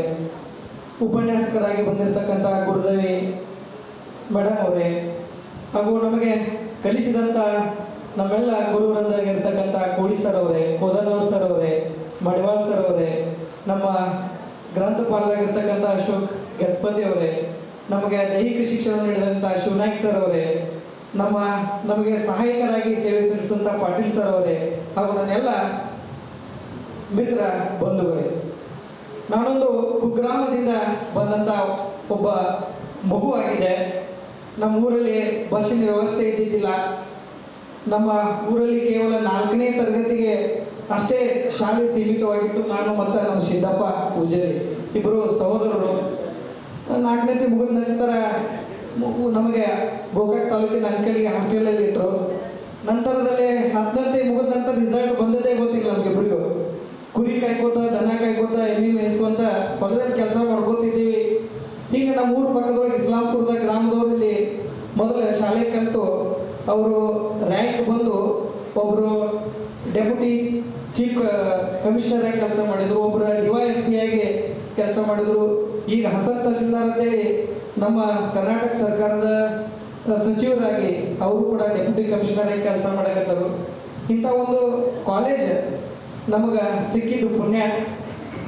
ಉಪನ್ಯಾಸಕರಾಗಿ ಬಂದಿರತಕ್ಕಂಥ ಗುರುದೇವಿ ಮೇಡಮ್ ಅವರೇ, ಹಾಗೂ ನಮಗೆ ಕಲಿಸಿದಂಥ ನಮ್ಮೆಲ್ಲ ಗುರುವೃಂದಾಗಿರ್ತಕ್ಕಂಥ ಕೋಳಿ ಸರ್ ಅವರೇ, ಕೋದನೂರ್ ಸರ್ ಅವರೇ, ಮಡಿವಾಳ್ ಸರ್ ಅವರೇ, ನಮ್ಮ ಗ್ರಂಥಪಾಲರಾಗಿರ್ತಕ್ಕಂಥ ಅಶೋಕ್ ಗಜಪತಿ ಅವರೇ, ನಮಗೆ ದೈಹಿಕ ಶಿಕ್ಷಣ ನೀಡಿದಂಥ ಶಿವನಾಯ್ಕ್ ಸರ್ ಅವರೇ, ನಮಗೆ ಸಹಾಯಕರಾಗಿ ಸೇವೆ ಸಲ್ಲಿಸಿದಂಥ ಪಾಟೀಲ್ ಸರ್ ಅವರೇ, ಹಾಗೂ ನನ್ನೆಲ್ಲ ಮಿತ್ರ ಬಂಧುಗಳೇ. ನಾನೊಂದು ಕುಗ್ರಾಮದಿಂದ ಬಂದಂಥ ಒಬ್ಬ ಮಗುವಾಗಿದೆ. ನಮ್ಮ ಊರಲ್ಲಿ ಬಸ್ಸಿನ ವ್ಯವಸ್ಥೆ ಇದ್ದಿದ್ದಿಲ್ಲ. ನಮ್ಮ ಊರಲ್ಲಿ ಕೇವಲ 4ನೇ ತರಗತಿಗೆ ಅಷ್ಟೇ ಶಾಲೆ ಸೀಮಿತವಾಗಿತ್ತು. ನಾನು ಮತ್ತು ನಮ್ಮ ಸಿದ್ದಪ್ಪ ಪೂಜಾರಿ ಇಬ್ಬರು ಸಹೋದರರು. 4ನೇತಿ ಮುಗಿದ ನಂತರ ನಮಗೆ ಗೋಕಾಕ್ ತಾಲೂಕಿನ ಅಂಕಲಿಗೆ ಹಾಸ್ಟೆಲಲ್ಲಿ ಇಟ್ಟರು. ನಂತರದಲ್ಲಿ 10ನೇತಿ ಮುಗಿದ ನಂತರ ರಿಸಲ್ಟ್ ಬಂದದೇ ಗೊತ್ತಿಲ್ಲ ನಮಗಿಬ್ಬರಿಗೂ. ಕುರಿ ಕಾಯ್ಕೋತ, ದನ ಕಾಯ್ಕೋತ, ಎಮ್ಮೆ ಮೇಯಿಸ್ಕೊಂತ ಹೊಲದಲ್ಲಿ ಕೆಲಸ ಮಾಡ್ಕೋತಿದ್ದೀವಿ. ಹೀಗೆ ನಮ್ಮ ಊರ ಪಕ್ಕದೊಳಗೆ ಇಸ್ಲಾಂಪುರದ ಗ್ರಾಮದವರಲ್ಲಿ ಮೊದಲ ಶಾಲೆ ಕಲಿತು ಅವರು ರ್ಯಾಂಕ್ ಬಂದು ಒಬ್ಬರು ಡೆಪ್ಯೂಟಿ ಚೀಫ್ ಕಮಿಷನರ್ ಆಗಿ ಕೆಲಸ ಮಾಡಿದರು, ಒಬ್ಬರು DYSP ಆಗಿ ಕೆಲಸ ಮಾಡಿದರು. ಈಗ ಹಸನ್ ತಹಶೀಲ್ದಾರ್ ಅಂತೇಳಿ ನಮ್ಮ ಕರ್ನಾಟಕ ಸರ್ಕಾರದ ಸಚಿವರಾಗಿ ಅವರು ಕೂಡ ಡೆಪ್ಯೂಟಿ ಕಮಿಷನರ್ ಆಗಿ ಕೆಲಸ ಮಾಡಕತ್ತರು. ಇಂಥ ಒಂದು ಕಾಲೇಜ್ ನಮಗೆ ಸಿಕ್ಕಿದ್ದು ಪುಣ್ಯ.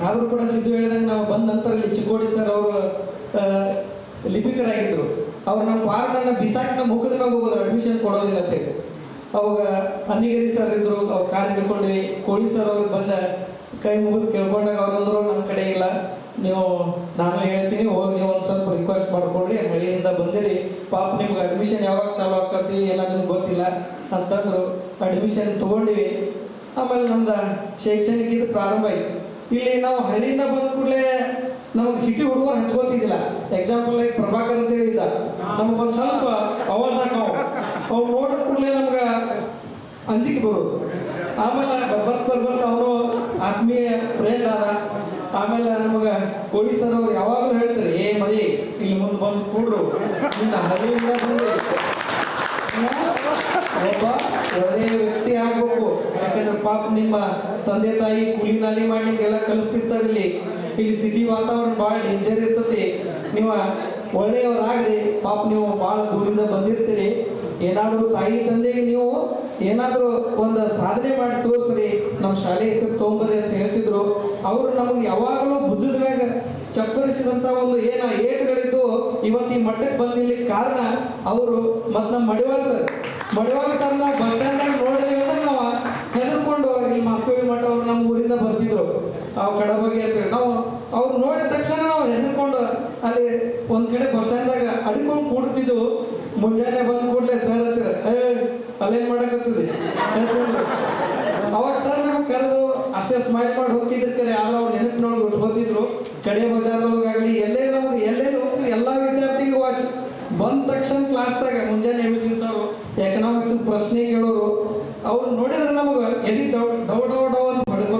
ಆದರೂ ಕೂಡ ಸಿದ್ದು ಹೇಳಿದಂಗೆ ನಾವು ಬಂದ ನಂತರ ಇಲ್ಲಿ ಚಿಕ್ಕೋಡಿ ಸರ್ ಅವರು ಲಿಪಿಕರಾಗಿದ್ದರು. ಅವ್ರು ನಮ್ಮ ಪಾರ್ಕನ್ನು ಬಿಸಾಕಿ ನಮ್ಮ ಮುಖದ ಮ್ಯಾಗ ಹೋಗೋದು, ಅಡ್ಮಿಷನ್ ಕೊಡೋದಿಲ್ಲ ಅಂತೇಳಿ. ಅವಾಗ ಅನ್ನಿಗೇರಿ ಸರ್ ಇದ್ದರು, ಅವ್ರು ಕಾರ್ ಹಿಡ್ಕೊಂಡ್ವಿ. ಕೋಳಿ ಸರ್ ಅವ್ರಿಗೆ ಬಂದ ಕೈ ಮುಗಿದು ಕೇಳ್ಕೊಂಡಾಗ ಅವ್ರಂದ್ರು ನಮ್ಮ ಕಡೆ ಇಲ್ಲ, ನೀವು ನಾನು ಹೇಳ್ತೀನಿ ಹೋಗಿ ನೀವು ಒಂದು ಸ್ವಲ್ಪ ರಿಕ್ವೆಸ್ಟ್ ಮಾಡ್ಕೊಡ್ರಿ, ಹಳ್ಳಿಯಿಂದ ಬಂದಿರಿ, ಪಾಪ ನಿಮ್ಗೆ ಅಡ್ಮಿಷನ್ ಯಾವಾಗ ಚಾಲು ಆಕತಿ ಏನೋ ನಿಮ್ಗೆ ಗೊತ್ತಿಲ್ಲ ಅಂತಂದ್ರು. ಅಡ್ಮಿಷನ್ ತೊಗೊಂಡಿವಿ. ಆಮೇಲೆ ನಮ್ದು ಶೈಕ್ಷಣಿಕ ಇದು ಪ್ರಾರಂಭ ಆಯ್ತು. ಇಲ್ಲಿ ನಾವು ಹಳ್ಳಿಯಿಂದ ಬಂದ ಕೂಡಲೇ ನಮಗೆ ಸಿಟಿ ಹುಡುಗರು ಹಚ್ಕೋತಿದ್ದಿಲ್ಲ. ಎಕ್ಸಾಂಪಲ್ ಆಗಿ ಪ್ರಭಾಕರ್ ಅಂತ ಹೇಳಿದ್ದ, ನಮಗೊಂದು ಸ್ವಲ್ಪ ಅವಾಜ್ ಹಾಕವು, ಅವ್ರು ನೋಡಿದ ಕೂಡಲೇ ನಮ್ಗೆ ಅಂಜಿಕೆ ಬರೋದು. ಆಮೇಲೆ ಬರ್ಬರ್ತ ಅವನು ಆತ್ಮೀಯ ಫ್ರೆಂಡ್ ಆದ. ಆಮೇಲೆ ನಮಗೆ ಕೋಳಿ ಸರ್ ಅವ್ರು ಯಾವಾಗಲೂ ಹೇಳ್ತಾರೆ, ಏ ಮರಿ ಇಲ್ಲಿ ಮುಂದೆ ಬಂದು ಕೂಡ್ರು, ನಿನ್ನ ಹರಿಯಿಂದ ಬಂದು ಒಬ್ಬ ಒಳ್ಳೆಯ ವ್ಯಕ್ತಿ ಆಗ್ಬೇಕು. ಯಾಕಂದ್ರೆ ಪಾಪ ನಿಮ್ಮ ತಂದೆ ತಾಯಿ ಕೂಲಿ ನಾಲಿ ಮಾಡಿ ನಿಮ್ಗೆಲ್ಲ ಕಲಿಸ್ತಿರ್ತಾರೆ. ಇಲ್ಲಿ ಸಿಟಿ ವಾತಾವರಣ ಭಾಳ ಡೇಂಜರ್ ಇರ್ತತಿ. ನೀವು ಒಳ್ಳೆಯವರಾಗ್ರಿ. ಪಾಪ ನೀವು ಭಾಳ ದೂರಿಂದ ಬಂದಿರ್ತೀರಿ. ಏನಾದರೂ ತಾಯಿ ತಂದೆಗೆ ನೀವು ಏನಾದರೂ ಒಂದು ಸಾಧನೆ ಮಾಡಿ ತೋರಿಸ್ರಿ, ನಮ್ಮ ಶಾಲೆ ಹೆಸರು ತೊಗೊಂಬರ್ರಿ ಅಂತ ಹೇಳ್ತಿದ್ರು. ಅವರು ನಮಗೆ ಯಾವಾಗಲೂ ಭುಜದ ಮ್ಯಾಗ ಚಪ್ಪರಿಸಿದಂಥ ಒಂದು ಏಟುಗಳಿದ್ದು ಇವತ್ತು ಈ ಮಟ್ಟಕ್ಕೆ ಬಂದಿರ್ಲಿಕ್ಕೆ ಕಾರಣ ಅವರು. ಮತ್ತು ನಮ್ಮ ಮಡಿವಾಳ ಸರ್ ನಾವು ಬಸ್ ಸ್ಟ್ಯಾಂಡ್ನಾಗ ನೋಡಿದೇವೆ ಅಂದ್ರೆ ನಾವು ಹೆದರ್ಕೊಂಡು ಇಲ್ಲಿ ಮಾಸ್ತೋಳಿ ಮಠ ಅವ್ರು ನಮ್ಮ ಊರಿಂದ ಬರ್ತಿದ್ರು, ಅವು ಕಡಬಗೆ ಅಂತೇಳಿ. ನಾವು ಅವ್ರು ನೋಡಿದ ತಕ್ಷಣ ನಾವು ಹೆದರ್ಕೊಂಡು ಅಲ್ಲಿ ಒಂದು ಕಡೆ ಬಸ್ ಸ್ಟ್ಯಾಂಡ್ದಾಗ ಅಡ್ಕೊಂಡು ಕೂಡ್ತಿದ್ದೆವು. ಮುಂಜಾನೆ ಬಂದ ಕೂಡಲೇ ಸರ್ ಹತ್ತಿರ ಅಲ್ಲೇನು ಮಾಡಕತ್ತದೆ ಅವಾಗ ಸರ್ ನಮಗೆ ಕರೆದು ಅಷ್ಟೇ ಸ್ಮೈಲ್ ಮಾಡಿ ಹೋಗ್ತಿದ್ರು. ಕರೆ ಯಾರೋ ಅವ್ರು ನೆನಪಿನೊಳಗೆ ಉಟ್ಕೋತಿದ್ರು. ಕಡೆ ಬಜಾರ್ದೊಳಗಾಗಲಿ ಎಲ್ಲೇ ಹೋಗ್ತೀವಿ ಎಲ್ಲ ವಿದ್ಯಾರ್ಥಿಗೂ ವಾಚ್ ಬಂದ ತಕ್ಷಣ ಕ್ಲಾಸ್ದಾಗ ಮುಂಜಾನೆ ಅವರು ಎಕನಾಮಿಕ್ಸ್ ಪ್ರಶ್ನೆ ಕೇಳೋರು. ಅವ್ರು ನೋಡಿದ್ರೆ ನಮಗೆ ಎದಿ ಡೌ ಅಂತ ಹೊಡ್ಕೊ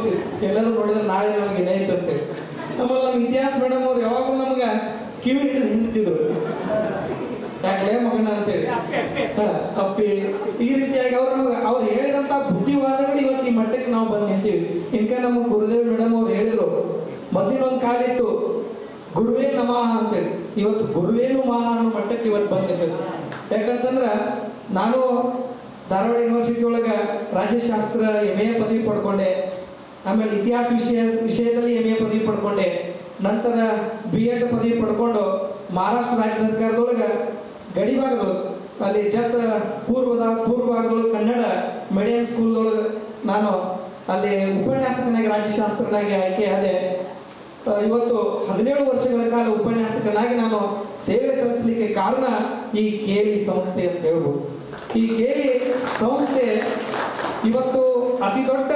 ಬಿತ್ತಿದ್ರು, ಯಾಕಲೇ ಮಗನ ಅಂತೇಳಿ. ಅಪ್ಪಿ ಈ ರೀತಿಯಾಗಿ ಅವ್ರು ಹೇಳಿದಂತ ಬುದ್ಧಿವಾದಗಳು ಇವತ್ತು ಈ ಮಟ್ಟಕ್ಕೆ ನಾವು ಬಂದು ನಿಂತೀವಿ. ಇನ್ಕ ನಮ್ಮ ಗುರುದೇವ್ ಮೇಡಮ್ ಅವ್ರು ಹೇಳಿದ್ರು, ಮೊದಲಿನ ಒಂದು ಕಾಲ ಇತ್ತು ಗುರುವೇ ನಮಃ ಅಂತೇಳಿ, ಇವತ್ತು ಗುರುವೇನು ಮಹಾ ಅನ್ನೋ ಮಟ್ಟಕ್ಕೆ ಇವತ್ತು ಬಂದು ನಿಂತಿದೆ. ಯಾಕಂತಂದ್ರೆ ನಾನು ಧಾರವಾಡ ಯೂನಿವರ್ಸಿಟಿ ಒಳಗೆ ರಾಜ್ಯಶಾಸ್ತ್ರ MA ಪದವಿ ಪಡ್ಕೊಂಡೆ, ಆಮೇಲೆ ಇತಿಹಾಸ ವಿಷಯದಲ್ಲಿ MA ಪದವಿ ಪಡ್ಕೊಂಡೆ, ನಂತರ B.Ed ಪದವಿ ಪಡ್ಕೊಂಡು ಮಹಾರಾಷ್ಟ್ರ ರಾಜ್ಯ ಸರ್ಕಾರದೊಳಗೆ ಗಡಿಭಾಗದೊಳಗೆ ಅಲ್ಲಿ ಪೂರ್ವ ಭಾಗದೊಳಗೆ ಕನ್ನಡ ಮೀಡಿಯಂ ಸ್ಕೂಲ್ದೊಳಗೆ ನಾನು ಅಲ್ಲಿ ಉಪನ್ಯಾಸಕನಾಗಿ ರಾಜ್ಯಶಾಸ್ತ್ರನಾಗಿ ಆಯ್ಕೆ ಆದೆ. ಇವತ್ತು 17 ವರ್ಷಗಳ ಕಾಲ ಉಪನ್ಯಾಸಕನಾಗಿ ನಾನು ಸೇವೆ ಸಲ್ಲಿಸಲಿಕ್ಕೆ ಕಾರಣ ಈ KLE ಸಂಸ್ಥೆ ಅಂತ ಹೇಳ್ಬೋದು. ಈ KLE ಸಂಸ್ಥೆ ಇವತ್ತು ಅತಿ ದೊಡ್ಡ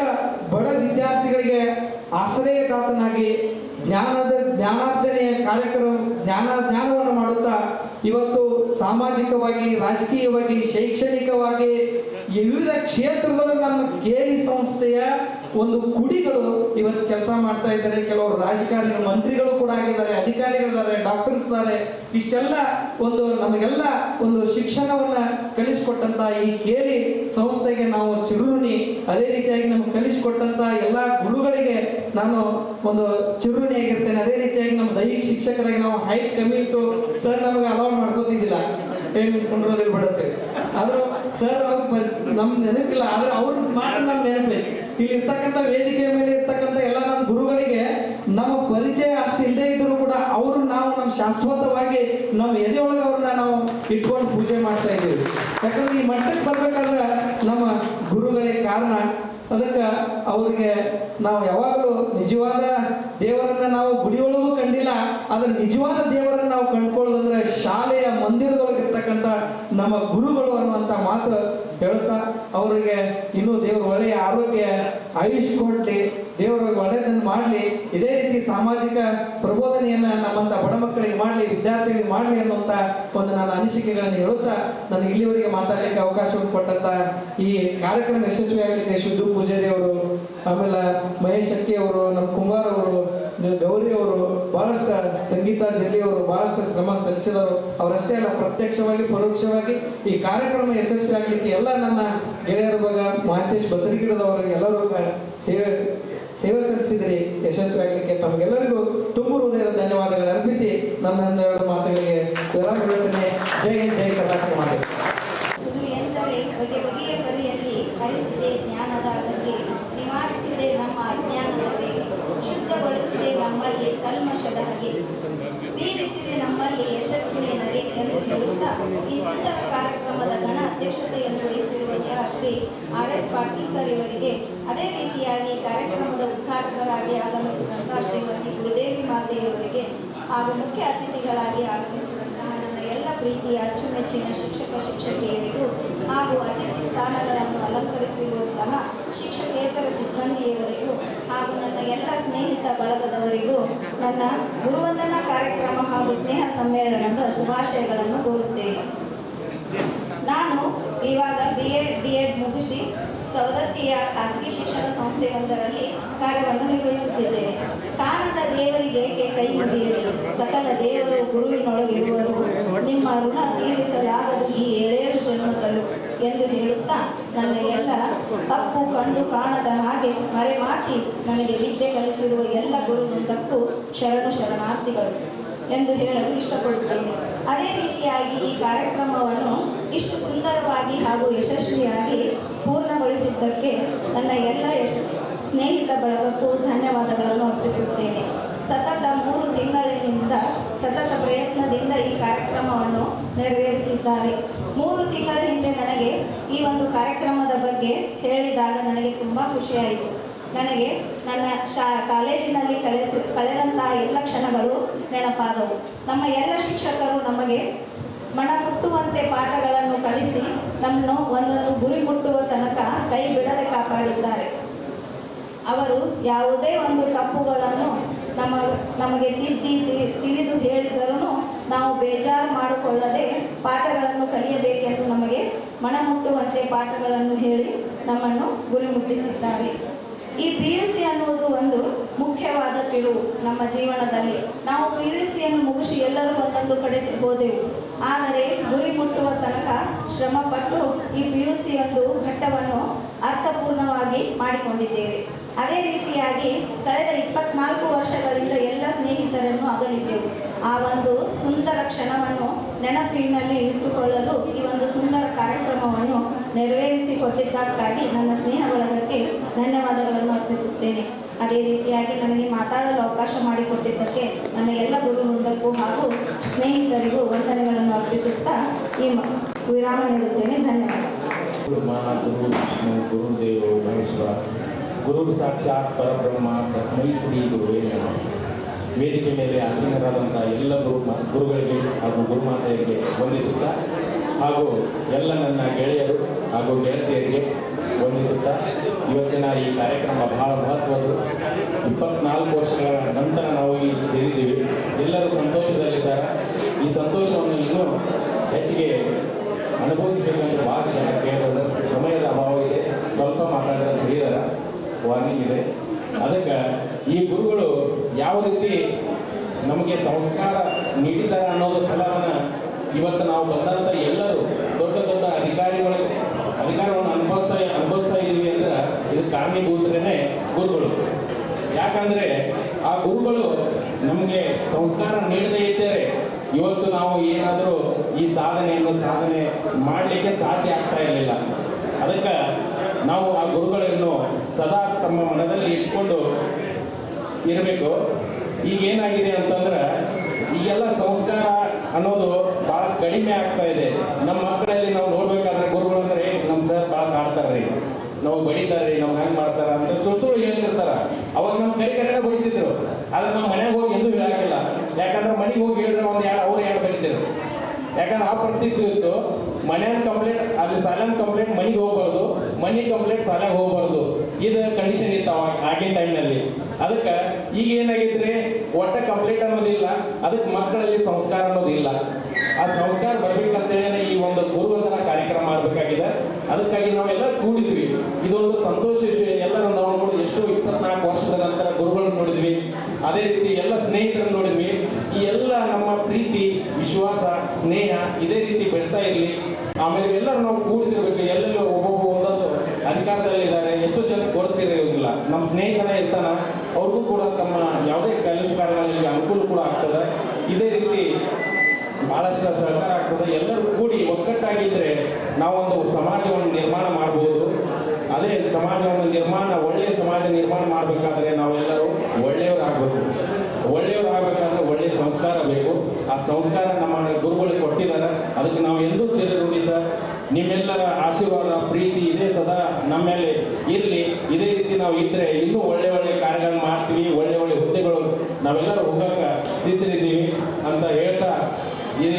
ಬಡ ವಿದ್ಯಾರ್ಥಿಗಳಿಗೆ ಆಶ್ರಯದಾತನಾಗಿ ಜ್ಞಾನಾರ್ಜನೆಯ ಕಾರ್ಯಕ್ರಮ ಜ್ಞಾನವನ್ನು ಮಾಡುತ್ತಾ ಇವತ್ತು ಸಾಮಾಜಿಕವಾಗಿ, ರಾಜಕೀಯವಾಗಿ, ಶೈಕ್ಷಣಿಕವಾಗಿ ವಿವಿಧ ಕ್ಷೇತ್ರದೊಳಗೆ ನಮ್ಮ KLE ಸಂಸ್ಥೆಯ ಒಂದು ಕುಡಿಗಳು ಇವತ್ತು ಕೆಲಸ ಮಾಡ್ತಾ ಇದ್ದಾರೆ. ಕೆಲವರು ರಾಜಕಾರಣಿ ಮಂತ್ರಿಗಳು ಕೂಡ ಆಗಿದ್ದಾರೆ, ಅಧಿಕಾರಿಗಳಿದ್ದಾರೆ, ಡಾಕ್ಟರ್ಸ್ ಇದ್ದಾರೆ. ಇಷ್ಟೆಲ್ಲ ಒಂದು ನಮಗೆಲ್ಲ ಒಂದು ಶಿಕ್ಷಣವನ್ನ ಕಲಿಸಿಕೊಟ್ಟಂತ ಈ KLE ಸಂಸ್ಥೆಗೆ ನಾವು ಚಿರುಣಿ. ಅದೇ ರೀತಿಯಾಗಿ ನಮ್ಗೆ ಕಲಿಸಿಕೊಟ್ಟಂತ ಎಲ್ಲ ಗುರುಗಳಿಗೆ ನಾನು ಒಂದು ಚಿರುಣಿಯಾಗಿರ್ತೇನೆ. ಅದೇ ರೀತಿಯಾಗಿ ನಮ್ಮ ದೈಹಿಕ ಶಿಕ್ಷಕರಾಗಿ ನಾವು ಹೈಟ್ ಕಮ್ಮಿ ಇಟ್ಟು ಸರ್ ನಮಗೆ ಅಲೌ ಮಾಡ್ಕೋತಿದ್ದಿಲ್ಲ, ಏನು ಕೊಂಡ್ರೋದಿಲ್ಲ ಬಿಡುತ್ತೆ. ಆದರೂ ಸರ್ ನಮ್ಗೆ ನೆನಪಿಲ್ಲ, ಆದ್ರೆ ಅವ್ರದ್ದು ಮಾತ್ರ ನಮ್ಗೆ ನೆನಪೈತಿ. ಇಲ್ಲಿ ಇರ್ತಕ್ಕಂಥ ವೇದಿಕೆಯ ಮೇಲೆ ಇರ್ತಕ್ಕಂಥ ಎಲ್ಲ ನಮ್ಮ ಗುರುಗಳಿಗೆ ನಮ್ಮ ಪರಿಚಯ ಅಷ್ಟು ಇಲ್ಲದೆ ಇದ್ರೂ ಕೂಡ ಅವರು ನಮ್ಮ ಶಾಶ್ವತವಾಗಿ ನಮ್ಮ ಎದೆಯೊಳಗೆ ಅವ್ರನ್ನ ನಾವು ಇಟ್ಕೊಂಡು ಪೂಜೆ ಮಾಡ್ತಾ ಇದ್ದೀವಿ. ಯಾಕಂದ್ರೆ ಈ ಮಟ್ಟಕ್ಕೆ ಬರ್ಬೇಕಾದ್ರೆ ನಮ್ಮ ಗುರುಗಳೇ ಕಾರಣ. ಅದಕ್ಕೆ ಅವ್ರಿಗೆ ನಾವು ಯಾವಾಗಲೂ ನಿಜವಾದ ದೇವರನ್ನ ನಾವು ಗುಡಿಯೊಳಗೂ ಕಂಡಿಲ್ಲ, ಆದ್ರೆ ನಿಜವಾದ ದೇವರನ್ನ ನಾವು ಕಂಡುಕೊಳ್ಳೋದಂದ್ರೆ ಶಾಲೆಯ ಮಂದಿರದೊಳಗಿರ್ತಕ್ಕಂಥ ನಮ್ಮ ಗುರುಗಳು ಅನ್ನುವಂಥ ಮಾತು ಹೇಳುತ್ತಾ ಅವರಿಗೆ ಇನ್ನೂ ದೇವರು ಒಳ್ಳೆಯ ಆರೋಗ್ಯ ಆಯುಷ್ ಕೊಡ್ಲಿ, ದೇವರಿಗೆ ಒಳ್ಳೆಯದನ್ನು ಮಾಡಲಿ, ಇದೇ ರೀತಿ ಸಾಮಾಜಿಕ ಪ್ರಬೋಧನೆಯನ್ನು ನಮ್ಮಂಥ ಬಡ ಮಕ್ಕಳಿಗೆ ಮಾಡಲಿ, ವಿದ್ಯಾರ್ಥಿಗಳಿಗೆ ಮಾಡಲಿ ಅನ್ನುವಂಥ ಒಂದು ನನ್ನ ಅನಿಸಿಕೆಗಳನ್ನು ಹೇಳುತ್ತಾ ನನಗೆ ಇಲ್ಲಿವರೆಗೆ ಮಾತಾಡಲಿಕ್ಕೆ ಅವಕಾಶವನ್ನು ಕೊಟ್ಟಂತ ಈ ಕಾರ್ಯಕ್ರಮ ಯಶಸ್ವಿಯಾಗಲಿಕ್ಕೆ ಶುದ್ಧ ಪೂಜಾರಿ ಅವರು, ಆಮೇಲೆ ಮಹೇಶ್ ಶೆಟ್ಟಿ ಅವರು, ನಮ್ಮ ಕುಮಾರ್ ಅವರು, ಗೌರಿ ಅವರು, ಬಹಳಷ್ಟು ಸಂಗೀತ ಜಲ್ಲಿ ಅವರು ಬಹಳಷ್ಟು ಶ್ರಮ ಸಲ್ಲಿಸಿದವರು. ಅವರಷ್ಟೇ ಅಲ್ಲ, ಪ್ರತ್ಯಕ್ಷವಾಗಿ ಪರೋಕ್ಷವಾಗಿ ಈ ಕಾರ್ಯಕ್ರಮ ಯಶಸ್ವಿ ಆಗಲಿಕ್ಕೆ ಎಲ್ಲ ನನ್ನ ಗೆಳೆಯರ ಬಗ್ಗೆ ಮಹಂತೇಶ್ ಬಸರಿಗಿಡದವರಿಗೆ ಎಲ್ಲರೂ ಸೇವೆ ಸಲ್ಲಿಸಿದ್ರಿ. ಯಶಸ್ವಿ ಆಗಲಿಕ್ಕೆ ತಮಗೆಲ್ಲರಿಗೂ ತುಂಬ ಹೃದಯದ ಧನ್ಯವಾದಗಳನ್ನು ಅರ್ಪಿಸಿ ನನ್ನ ಎರಡು ಮಾತುಗಳಿಗೆ ವಿರಾಮ ಹೇಳುತ್ತೇನೆ. ಜೈ ಹಿಂದ್, ಜೈ ಕರ್ನಾಟಕ ಮಾತೆ. ಎಂದರೆ ಬಗೆ ಬಗೆಯ ಪರಿಯಲ್ಲಿ ಹರಿಸಿದೆ ಜ್ಞಾನದ ಗಂಗೆ, ನಿವಾರಿಸಿದೆ ನಮ್ಮ ಅಜ್ಞಾನದ ಬೇಗೆ, ಶುದ್ಧಗೊಳಿಸಿದೆ ನಮ್ಮಲ್ಲಿ ಕಲ್ಮಶದ ಹಾಗೆ, ಬೀರಿಸಿದೆ ನಮ್ಮಲ್ಲಿ ಯಶಸ್ಸಿನ ನಗೆ ಎಂದು ಹೇಳುತ್ತಾ ಈ ಸುಂದರ ಕಾರ್ಯಕ್ರಮದ ಗಣ ಅಧ್ಯಕ್ಷತೆಯನ್ನು ವಹಿಸಿರುವ ಶ್ರೀ RS ಪಾಟೀಲ್ ಸರ್ ಇವರಿಗೆ, ಅದೇ ರೀತಿಯಾಗಿ ಕಾರ್ಯಕ್ರಮದ ಉದ್ಘಾಟಕರಾಗಿ ಆಗಮಿಸಿದಂತಹ ಶ್ರೀಮತಿ ಗುರುದೇವಿ ಮಾತೆಯವರಿಗೆ ಹಾಗೂ ಮುಖ್ಯ ಅತಿಥಿಗಳಾಗಿ ಆಗಮಿಸಿದಂತಹ ನನ್ನ ಎಲ್ಲ ಪ್ರೀತಿಯ ಅಚ್ಚುಮೆಚ್ಚಿನ ಶಿಕ್ಷಕಿಯರಿಗೂ ಹಾಗೂ ಅತಿಥಿ ಸ್ಥಾನಗಳನ್ನು ಅಲಂಕರಿಸಿರುವಂತಹ ಶಿಕ್ಷಕೇತರ ಸಿಬ್ಬಂದಿಯವರಿಗೂ ಹಾಗೂ ನನ್ನ ಎಲ್ಲ ಸ್ನೇಹಿತ ಬಳಗದವರಿಗೂ ನನ್ನ ಗುರುವಂದನಾ ಕಾರ್ಯಕ್ರಮ ಹಾಗೂ ಸ್ನೇಹ ಸಮ್ಮೇಳನದ ಶುಭಾಶಯಗಳನ್ನು ಕೋರುತ್ತೇನೆ. ನಾನು ಇವಾಗ B.Ed D.Ed ಮುಗಿಸಿ ಸವದತ್ತಿಯ ಖಾಸಗಿ ಶಿಕ್ಷಣ ಸಂಸ್ಥೆಯೊಂದರಲ್ಲಿ ಕಾರ್ಯವನ್ನು ನಿರ್ವಹಿಸುತ್ತಿದ್ದೇನೆ. ಕಾಣದ ದೇವರಿಗೆ ಕೈ ಮುಗಿಯಲಿ, ಸಕಲ ದೇವರು ಗುರುವಿನೊಳಗಿರುವರು, ನಿಮ್ಮ ಋಣ ತೀರಿಸಲಾಗದು ಈ 7 ಜನ್ಮದಲ್ಲೂ ಎಂದು ಹೇಳುತ್ತಾ ನನ್ನ ಎಲ್ಲ ತಪ್ಪು ಕಂಡು ಕಾಣದ ಹಾಗೆ ಮರೆಮಾಚಿ ನನಗೆ ವಿದ್ಯೆ ಕಲಿಸಿರುವ ಎಲ್ಲ ಗುರುವೃಂದಕ್ಕೂ ಶರಣಾರ್ಥಿಗಳು ಎಂದು ಹೇಳಲು ಇಷ್ಟಪಡುತ್ತೇನೆ. ಅದೇ ರೀತಿಯಾಗಿ ಈ ಕಾರ್ಯಕ್ರಮವನ್ನು ಇಷ್ಟು ಸುಂದರವಾಗಿ ಹಾಗೂ ಯಶಸ್ವಿಯಾಗಿ ಪೂರ್ಣಗೊಳಿಸಿದ್ದಕ್ಕೆ ನನ್ನ ಎಲ್ಲ ಸ್ನೇಹಿತ ಬಳಗಕ್ಕೂ ಧನ್ಯವಾದಗಳನ್ನು ಅರ್ಪಿಸುತ್ತೇನೆ. ಸತತ 3 ತಿಂಗಳಿನಿಂದ ಸತತ ಪ್ರಯತ್ನದಿಂದ ಈ ಕಾರ್ಯಕ್ರಮವನ್ನು ನೆರವೇರಿಸಿದ್ದಾರೆ. 3 ತಿಂಗಳ ಹಿಂದೆ ನನಗೆ ಈ ಒಂದು ಕಾರ್ಯಕ್ರಮದ ಬಗ್ಗೆ ಹೇಳಿದಾಗ ನನಗೆ ತುಂಬ ಖುಷಿಯಾಯಿತು. ನನಗೆ ನನ್ನ ಕಾಲೇಜಿನಲ್ಲಿ ಕಳೆದಂತಹ ಎಲ್ಲ ಕ್ಷಣಗಳು ನೆನಪಾದವು. ನಮ್ಮ ಎಲ್ಲ ಶಿಕ್ಷಕರು ನಮಗೆ ಮನ ಮುಟ್ಟುವಂತೆ ಪಾಠಗಳನ್ನು ಕಲಿಸಿ ನಮ್ಮನ್ನು ಒಂದನ್ನು ಗುರಿ ಮುಟ್ಟುವ ತನಕ ಕೈ ಬಿಡದೆ ಕಾಪಾಡಿದ್ದಾರೆ. ಅವರು ಯಾವುದೇ ಒಂದು ತಪ್ಪುಗಳನ್ನು ನಮಗೆ ತಿಳಿದು ಹೇಳಿದರೂ ನಾವು ಬೇಜಾರು ಮಾಡಿಕೊಳ್ಳದೆ ಪಾಠಗಳನ್ನು ಕಲಿಯಬೇಕೆಂದು ನಮಗೆ ಮನ ಮುಟ್ಟುವಂತೆ ಪಾಠಗಳನ್ನು ಹೇಳಿ ನಮ್ಮನ್ನು ಗುರಿ ಮುಟ್ಟಿಸಿದ್ದಾರೆ. ಈ PUC ಅನ್ನುವುದು ಒಂದು ಮುಖ್ಯ ಮುಖ್ಯವಾದ ತಿರುವು ನಮ್ಮ ಜೀವನದಲ್ಲಿ. ನಾವು PUCಯನ್ನು ಮುಗಿಸಿ ಎಲ್ಲರೂ ಒಂದೊಂದು ಕಡೆ ಹೋದೆವು. ಆದರೆ ಗುರಿ ಮುಟ್ಟುವ ತನಕ ಶ್ರಮಪಟ್ಟು ಈ PUC ಒಂದು ಘಟ್ಟವನ್ನು ಅರ್ಥಪೂರ್ಣವಾಗಿ ಮಾಡಿಕೊಂಡಿದ್ದೇವೆ. ಅದೇ ರೀತಿಯಾಗಿ ಕಳೆದ 24 ವರ್ಷಗಳಿಂದ ಎಲ್ಲ ಸ್ನೇಹಿತರನ್ನು ಅಗಲಿದ್ದೆವು. ಆ ಒಂದು ಸುಂದರ ಕ್ಷಣವನ್ನು ನೆನಪಿನಲ್ಲಿ ಇಟ್ಟುಕೊಳ್ಳಲು ಈ ಒಂದು ಸುಂದರ ಕಾರ್ಯಕ್ರಮವನ್ನು ನೆರವೇರಿಸಿಕೊಟ್ಟಿದ್ದಕ್ಕಾಗಿ ನನ್ನ ಸ್ನೇಹ ಬಳಗಕ್ಕೆ ಧನ್ಯವಾದಗಳನ್ನು ಅರ್ಪಿಸುತ್ತೇನೆ. ಅದೇ ರೀತಿಯಾಗಿ ನನಗೆ ಮಾತಾಡಲು ಅವಕಾಶ ಮಾಡಿಕೊಟ್ಟಿದ್ದಕ್ಕೆ ನನ್ನ ಎಲ್ಲ ಗುರುವೃಂದಕ್ಕೂ ಹಾಗೂ ಸ್ನೇಹಿತರಿಗೂ ವಂದನೆಗಳನ್ನು ಅರ್ಪಿಸುತ್ತಾ ಈ ವಿರಾಮ ನೀಡುತ್ತೇನೆ. ಧನ್ಯವಾದ. ಗುರು ವಿಷ್ಣು ಗುರುದೇವ ಮಹೇಶ್ವರ ಗುರು ಸಾಕ್ಷಾತ್ ಪರಬ್ರಹ್ಮ ತಸ್ಮೈ ಶ್ರೀ ಗುರುವೇ ನಮಃ. ವೇದಿಕೆ ಮೇಲೆ ಆಸೀನರಾದಂಥ ಎಲ್ಲ ಗುರುಗಳಿಗೆ ಹಾಗೂ ಗುರುಮಾತೆಯರಿಗೆ ವಂದಿಸುತ್ತಾ ಹಾಗೂ ಎಲ್ಲ ನನ್ನ ಗೆಳೆಯರು ಹಾಗೂ ಗೆಳತಿಯರಿಗೆ ವಂದಿಸುತ್ತಾ ಇವತ್ತಿನ ಈ ಕಾರ್ಯಕ್ರಮ ಬಹಳ ಮಹತ್ವದ್ದು. 24 ವರ್ಷಗಳ ನಂತರ ನಾವು ಇಲ್ಲಿ ಸೇರಿದ್ದೀವಿ. ಎಲ್ಲರೂ ಸಂತೋಷದಲ್ಲಿದ್ದಾರೆ. ಈ ಸಂತೋಷವನ್ನು ಇನ್ನೂ ಹೆಚ್ಚಿಗೆ ಅನುಭವಿಸಬೇಕಂತ ಭಾಳ ಜನ ಕೇಳಿದ್ರೆ ಸಮಯದ ಅಭಾವ ಇದೆ, ಸ್ವಲ್ಪ ಮಾತಾಡಿದ್ರೆ ಹಿರಿಯರ ವಾರ್ನಿಂಗ್ ಇದೆ. ಅದಕ್ಕೆ ಈ ಗುರುಗಳು ಯಾವ ರೀತಿ ನಮಗೆ ಸಂಸ್ಕಾರ ನೀಡಿದ್ದಾರೆ ಅನ್ನೋದು ಫಲವನ್ನು ಇವತ್ತು ನಾವು ಬಂದಂಥ ಎಲ್ಲರೂ ದೊಡ್ಡ ದೊಡ್ಡ ಅಧಿಕಾರವನ್ನು ಅನುಭವಿಸ್ತಾ ಇದ್ದೀವಿ ಅಂದ್ರೆ ಇದು ಕಾರಣೀಭೂತರೇ ಗುರುಗಳು. ಯಾಕಂದರೆ ಆ ಗುರುಗಳು ನಮಗೆ ಸಂಸ್ಕಾರ ನೀಡದೇ ಇದ್ದರೆ ಇವತ್ತು ನಾವು ಏನಾದರೂ ಈ ಸಾಧನೆ ಮಾಡಲಿಕ್ಕೆ ಸಾಧ್ಯ ಆಗ್ತಾ ಇರಲಿಲ್ಲ. ಅದಕ್ಕೆ ನಾವು ಆ ಗುರುಗಳನ್ನು ಸದಾ ತಮ್ಮ ಮನದಲ್ಲಿ ಇಟ್ಕೊಂಡು ಇರಬೇಕು. ಈಗೇನಾಗಿದೆ ಅಂತಂದ್ರೆ ಈಗೆಲ್ಲ ಸಂಸ್ಕಾರ ಅನ್ನೋದು ಭಾಳ ಕಡಿಮೆ ಆಗ್ತಾ ಇದೆ. ನಮ್ಮ ಮಕ್ಕಳಲ್ಲಿ ನಾವು ನೋಡ್ಬೇಕಾದ್ರೆ ಗುರುಗಳಂದ್ರೆ ನಮ್ಮ ಸರ್ ಭಾಳ ಕಾಡ್ತಾರ್ರಿ, ನಾವು ಬಡಿತಾರ್ರಿ, ನಾವು ಹಂಗೆ ಮಾಡ್ತಾರ ಅಂತ ಸುಳ್ಳು ಹೇಳ್ತಿರ್ತಾರ. ಅವಾಗ ನಮ್ಮ ಕರೆನೇ ಬಡಿತಿದ್ರು. ಆದ್ರೆ ನಮ್ಮ ಮನೆಗೆ ಹೋಗಿ ಎಂದೂ ಹೇಳಾಕಿಲ್ಲ. ಯಾಕಂದ್ರೆ ಮನೆಗೆ ಹೋಗಿ ಹೇಳಿದ್ರೆ ಅವ್ರು ಎರಡು ಬಡಿತಿದ್ರು. ಯಾಕಂದ್ರೆ ಆ ಪರಿಸ್ಥಿತಿ ಇತ್ತು. ಮನೆಯ ಕಂಪ್ಲೇಂಟ್ ಅಲ್ಲಿ ಸಾಲನ್ ಕಂಪ್ಲೇಂಟ್ ಮನೆಗೆ ಹೋಗ್ಬಾರ್ದು, ಮನೆ ಕಂಪ್ಲೇಂಟ್ ಸಾಲಾಗ ಹೋಗ್ಬಾರ್ದು. ಇದು ಕಂಡೀಷನ್ ಇತ್ತು ಆಗಿನ ಟೈಮ್ನಲ್ಲಿ. ಅದಕ್ಕೆ ಈಗ ಏನಾಗಿದ್ರೆ ಒಟ್ಟ ಕಂಪ್ಲೇಂಟ್ ಅನ್ನೋದಿಲ್ಲ, ಅದಕ್ಕೆ ಮಕ್ಕಳಲ್ಲಿ ಸಂಸ್ಕಾರ ಅನ್ನೋದಿಲ್ಲ. ಆ ಸಂಸ್ಕಾರ ಬರ್ಬೇಕಂತೇಳಿ ಈ ಒಂದು ಗುರುವಂದನ ಕಾರ್ಯಕ್ರಮ ಮಾಡಬೇಕಾಗಿದೆ. ಅದಕ್ಕಾಗಿ ನಾವೆಲ್ಲ ಕೂಡಿದ್ವಿ. ಇದೊಂದು ಸಂತೋಷ ವಿಷಯ. ಎಲ್ಲರೂ ನಾವು ನೋಡಿ ಎಷ್ಟು 24 ವರ್ಷದ ನಂತರ ಗುರುಗಳನ್ನು ನೋಡಿದ್ವಿ. ಅದೇ ರೀತಿ ಎಲ್ಲ ಸ್ನೇಹಿತರನ್ನು ನೋಡಿದ್ವಿ. ಈ ಎಲ್ಲ ನಮ್ಮ ಪ್ರೀತಿ, ವಿಶ್ವಾಸ, ಸ್ನೇಹ ಇದೇ ರೀತಿ ಬೆಳ್ತಾ ಇರಲಿ. ಆಮೇಲೆ ಎಲ್ಲರೂ ನಾವು ಕೂಡ್ತಿರ್ಬೇಕು. ಎಲ್ಲೆಲ್ಲೋ ಒಬ್ಬೊಬ್ಬ ಒಂದೊಂದು ಅಧಿಕಾರದಲ್ಲಿದ್ದಾರೆ. ಎಷ್ಟೋ ಜನ ಗೊತ್ತಿರೋದಿಲ್ಲ. ನಮ್ಮ ಸ್ನೇಹಿತನ ಇರ್ತಾನ, ಅವ್ರಿಗೂ ಕೂಡ ತಮ್ಮ ಯಾವುದೇ ಕೆಲಸ ಕಾರ್ಯಗಳಲ್ಲಿ ಅನುಕೂಲ ಕೂಡ ಆಗ್ತದೆ. ಇದೇ ರೀತಿ ಬಹಳಷ್ಟು ಸಹಕಾರ ಆಗ್ತದೆ. ಎಲ್ಲರೂ ಕೂಡಿ ಒಗ್ಗಟ್ಟಾಗಿದ್ದರೆ ನಾವೊಂದು ಸಮಾಜವನ್ನು ನಿರ್ಮಾಣ ಮಾಡ್ಬೋದು. ಅದೇ ಸಮಾಜವನ್ನು ಒಳ್ಳೆಯ ಸಮಾಜ ನಿರ್ಮಾಣ ಮಾಡಬೇಕಾದ್ರೆ ನಾವೆಲ್ಲರೂ ಒಳ್ಳೆಯವರಾಗಬೇಕು. ಒಳ್ಳೆಯವರಾಗಬೇಕಾದ್ರೆ ಒಳ್ಳೆಯ ಸಂಸ್ಕಾರ ಬೇಕು. ಆ ಸಂಸ್ಕಾರ ನಮ್ಮ ಗುರುಗಳಿಗೆ ಕೊಟ್ಟಿದ್ದಾರೆ. ಅದಕ್ಕೆ ನಾವು ಎಂದೂ ಚಿರಋಣಿ ಸರ್. ನಿಮ್ಮೆಲ್ಲರ ಆಶೀರ್ವಾದ, ಪ್ರೀತಿ ಇದೇ ಸದಾ ನಮ್ಮ ಮೇಲೆ ಇರಲಿ. ಇದೇ ರೀತಿ ನಾವು ಇದ್ದರೆ ಇನ್ನೂ ಒಳ್ಳೆ ಕಾರ್ಯಗಳನ್ನು ಮಾಡ್ತೀವಿ. ಒಳ್ಳೆ ಹುದ್ದೆಗಳು ನಾವೆಲ್ಲರೂ ಹೋಗಕ್ಕೆ ಸಿದ್ಧರಿದ್ದೀವಿ ಅಂತ ಹೇಳ್ತಾ, ಈ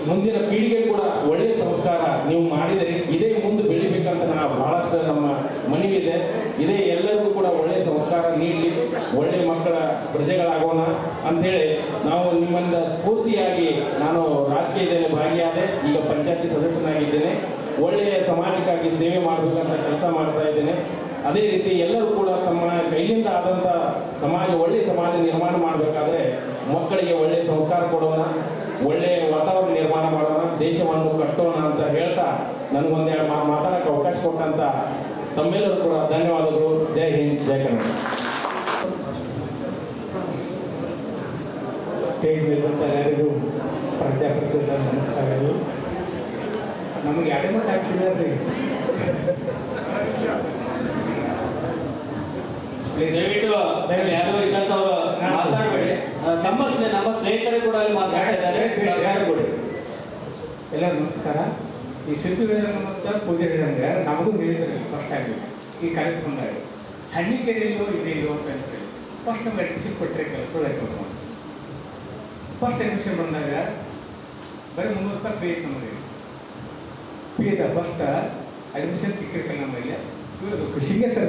ಮುಂದಿನ ಪೀಳಿಗೆ ಕೂಡ ಒಳ್ಳೆಯ ಸಂಸ್ಕಾರ ನೀವು ಮಾಡಿದರೆ ಇದೇ ಮುಂದೆ ಬೆಳಿಬೇಕಂತ ಬಹಳಷ್ಟು ನಮ್ಮ ಮನವಿದೆ. ಇದೇ ಎಲ್ಲರಿಗೂ ಕೂಡ ಒಳ್ಳೆಯ ಸಂಸ್ಕಾರ ನೀಡಲಿ, ಒಳ್ಳೆಯ ಮಕ್ಕಳ ಪ್ರಜೆಗಳಾಗೋಣ ಅಂಥೇಳಿ ನಾವು ನಿಮ್ಮಿಂದ ಸ್ಫೂರ್ತಿಯಾಗಿ ನಾನು ರಾಜಕೀಯದಲ್ಲಿ ಭಾಗಿಯಾದೆ. ಈಗ ಪಂಚಾಯತಿ ಸದಸ್ಯನಾಗಿದ್ದೇನೆ. ಒಳ್ಳೆಯ ಸಮಾಜಕ್ಕಾಗಿ ಸೇವೆ ಮಾಡಬೇಕಂತ ಕೆಲಸ ಮಾಡ್ತಾ ಇದ್ದೇನೆ. ಅದೇ ರೀತಿ ಎಲ್ಲರೂ ಕೂಡ ತಮ್ಮ ಕೈಯಿಂದ ಆದಂಥ ಒಳ್ಳೆಯ ಸಮಾಜ ನಿರ್ಮಾಣ ಮಾಡಬೇಕಾದ್ರೆ ಮಕ್ಕಳಿಗೆ ಒಳ್ಳೆಯ ಸಂಸ್ಕಾರ ಕೊಡೋಣ, ಒಳ್ಳೆಯ ವಾತಾವರಣ ನಿರ್ಮಾಣ ಮಾಡೋಣ, ದೇಶವನ್ನು ಕಟ್ಟೋಣ ಅಂತ ಹೇಳ್ತಾ ನನಗೊಂದೆರಡು ಮಾತಾಡೋಕ್ಕೆ ಅವಕಾಶ ಕೊಟ್ಟಂತ ತಮ್ಮೆಲ್ಲರೂ ಕೂಡ ಧನ್ಯವಾದಗಳು. ಜೈ ಹಿಂದ್, ಜೈ ಕನ್ನಡ. ಸ್ಟೇಜ್ ಮೇಲಿಂದ ಎಲ್ಲರಿಗೂ ಪ್ರಾಧ್ಯಾಪಕರೆಲ್ಲ ನಮಸ್ಕಾರಗಳು. ನಮಗೆ ಅಡೆಮಟ್ ಆಗ್ತಿದ್ದಾರೆ. ದಯವಿಟ್ಟು ಯಾರು ಇದ್ದಂಥವ್ರು ಮಾತಾಡಬೇಡಿ. ನಮ್ಮ ಸ್ನೇಹಿತರು ಕೂಡ ಅಲ್ಲಿ ಮಾತಾಡ್ತಿದ್ದಾರೆ. ಎಲ್ಲ ನಮಸ್ಕಾರ. ಈ ಸಿದ್ಧಗಂಗಾ ಪೂಜೆ ಹೇಳಿದಂಗೆ ನಮಗೂ ಹೇಳಿದ್ರೆ ಫಸ್ಟ್ ಆಗಿ ಈ ಕಾರ್ಯಕ್ರಮದಾಗ ಹಣ್ಣಿಕೆರೆಯಲ್ಲೋ ಇದೆಯೋ ಅಂತ ಹೇಳಿ ಫಸ್ಟ್ ನಮ್ಗೆ ಅಡ್ಮಿಷನ್ ಕೊಟ್ಟರೆ ಕೆಲಸ ಹಾಕೊಂಡು ಫಸ್ಟ್ ಅಡ್ಮಿಷನ್ ಬಂದಾಗ ಬರೀ 300 ರೂಪಾಯಿ ಪೇ ಇತ್ತು ನಮಗೆ. ಪೇ ಇದೆ. ಫಸ್ಟ್ ಅಡ್ಮಿಷನ್ ಸಿಕ್ಕಿರ್ಕಲ್ಲ ನಮ್ಮಲ್ಲಿ. ಇವತ್ತು ಸಿಂಗೇಶ್ವರ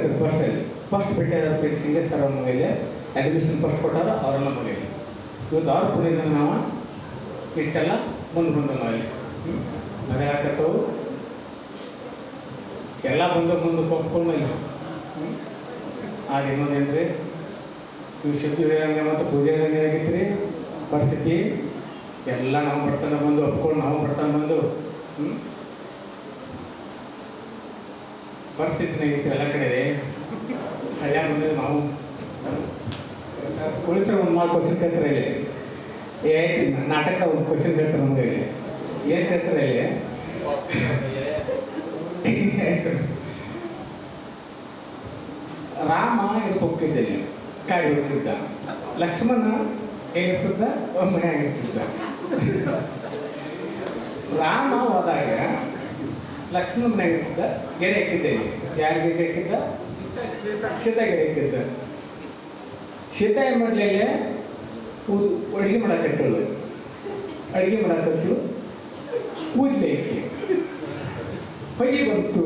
ಫಸ್ಟ್ ಭೇಟಿಯಾದ ಸಿಂಗೇಶ್ವರ ಅವ್ರ ಮೇಲೆ ಅಡ್ಮಿಷನ್ ಫಸ್ಟ್ ಕೊಟ್ಟಾರ ಅವರ ನಮಗೆ. ಇವತ್ತು ಅವ್ರ ಪುಣ್ಯದ ನಾವು ಇಟ್ಟೆಲ್ಲ ಮುಂದೆ ನಾವಲ್ಲಿ ನಗಲಾಕತ್ತವು ಎಲ್ಲ ಮುಂದೆ ಒಪ್ಕೊಂಡು ಆಗ ಇನ್ನೊಂದೇನ್ರಿ ನೀವು ಸಿದ್ಧಿವಿನಾಯಕ ಮತ್ತು ಪೂಜೆ ಏನಾಗಿತ್ತು ರೀ ಪರಿಸ್ಥಿತಿ ಎಲ್ಲ ನಾವು ಬರ್ತಾನೆ ಬಂದು ಒಪ್ಕೊಂಡು ನಾವು ಬರ್ತಾನೆ ಬಂದು ಪರಿಸ್ಥಿತಿನಾಗಿತ್ತು ಎಲ್ಲ ಕಡೆ ಹಳ್ಳ್ಯ ಬಂದಿದ್ದು ನಾವು ಪೊಲೀಸರು ಒಂದು 4 ಕ್ವಶನ್ ಕೇಳ್ತಾರೆ ಇಲ್ಲಿ ನಾಟಕ ಒಂದು ಕ್ವಶನ್ ಕೇಳ್ತಾರೆ ನಮಗೆ ಇಲ್ಲಿ ಏನು ಕೇಳ್ತಾರೆ ಇಲ್ಲಿ ರಾಮ ಇದಕ್ಕೆ ಹೋಗ್ತಿದ್ದೇನೆ ಕಾಡಿ ಹೋಗ್ತಿದ್ದ ಲಕ್ಷ್ಮಣ ಏನಿರ್ತದ ಮನೆ ಆಗಿರ್ತಿದ್ದ ರಾಮ ಹೋದಾಗ ಲಕ್ಷ್ಮಣ ಮನೆ ಆಗಿರ್ತಿದ್ದ ಗೆರೆ ಹಾಕಿದ್ದೇನೆ ಯಾರು ಗೆರೆ ಹಾಕಿದ್ದ ಸೀತಾ ಗೆರೆ ಹಾಕಿದ್ದ ಸೀತಾ ಏನು ಮಾಡಲಿ ಅಡುಗೆ ಮಾಡಕತ್ತಳು ಕೂದಲೇ ಹೊಗೆ ಬಂತು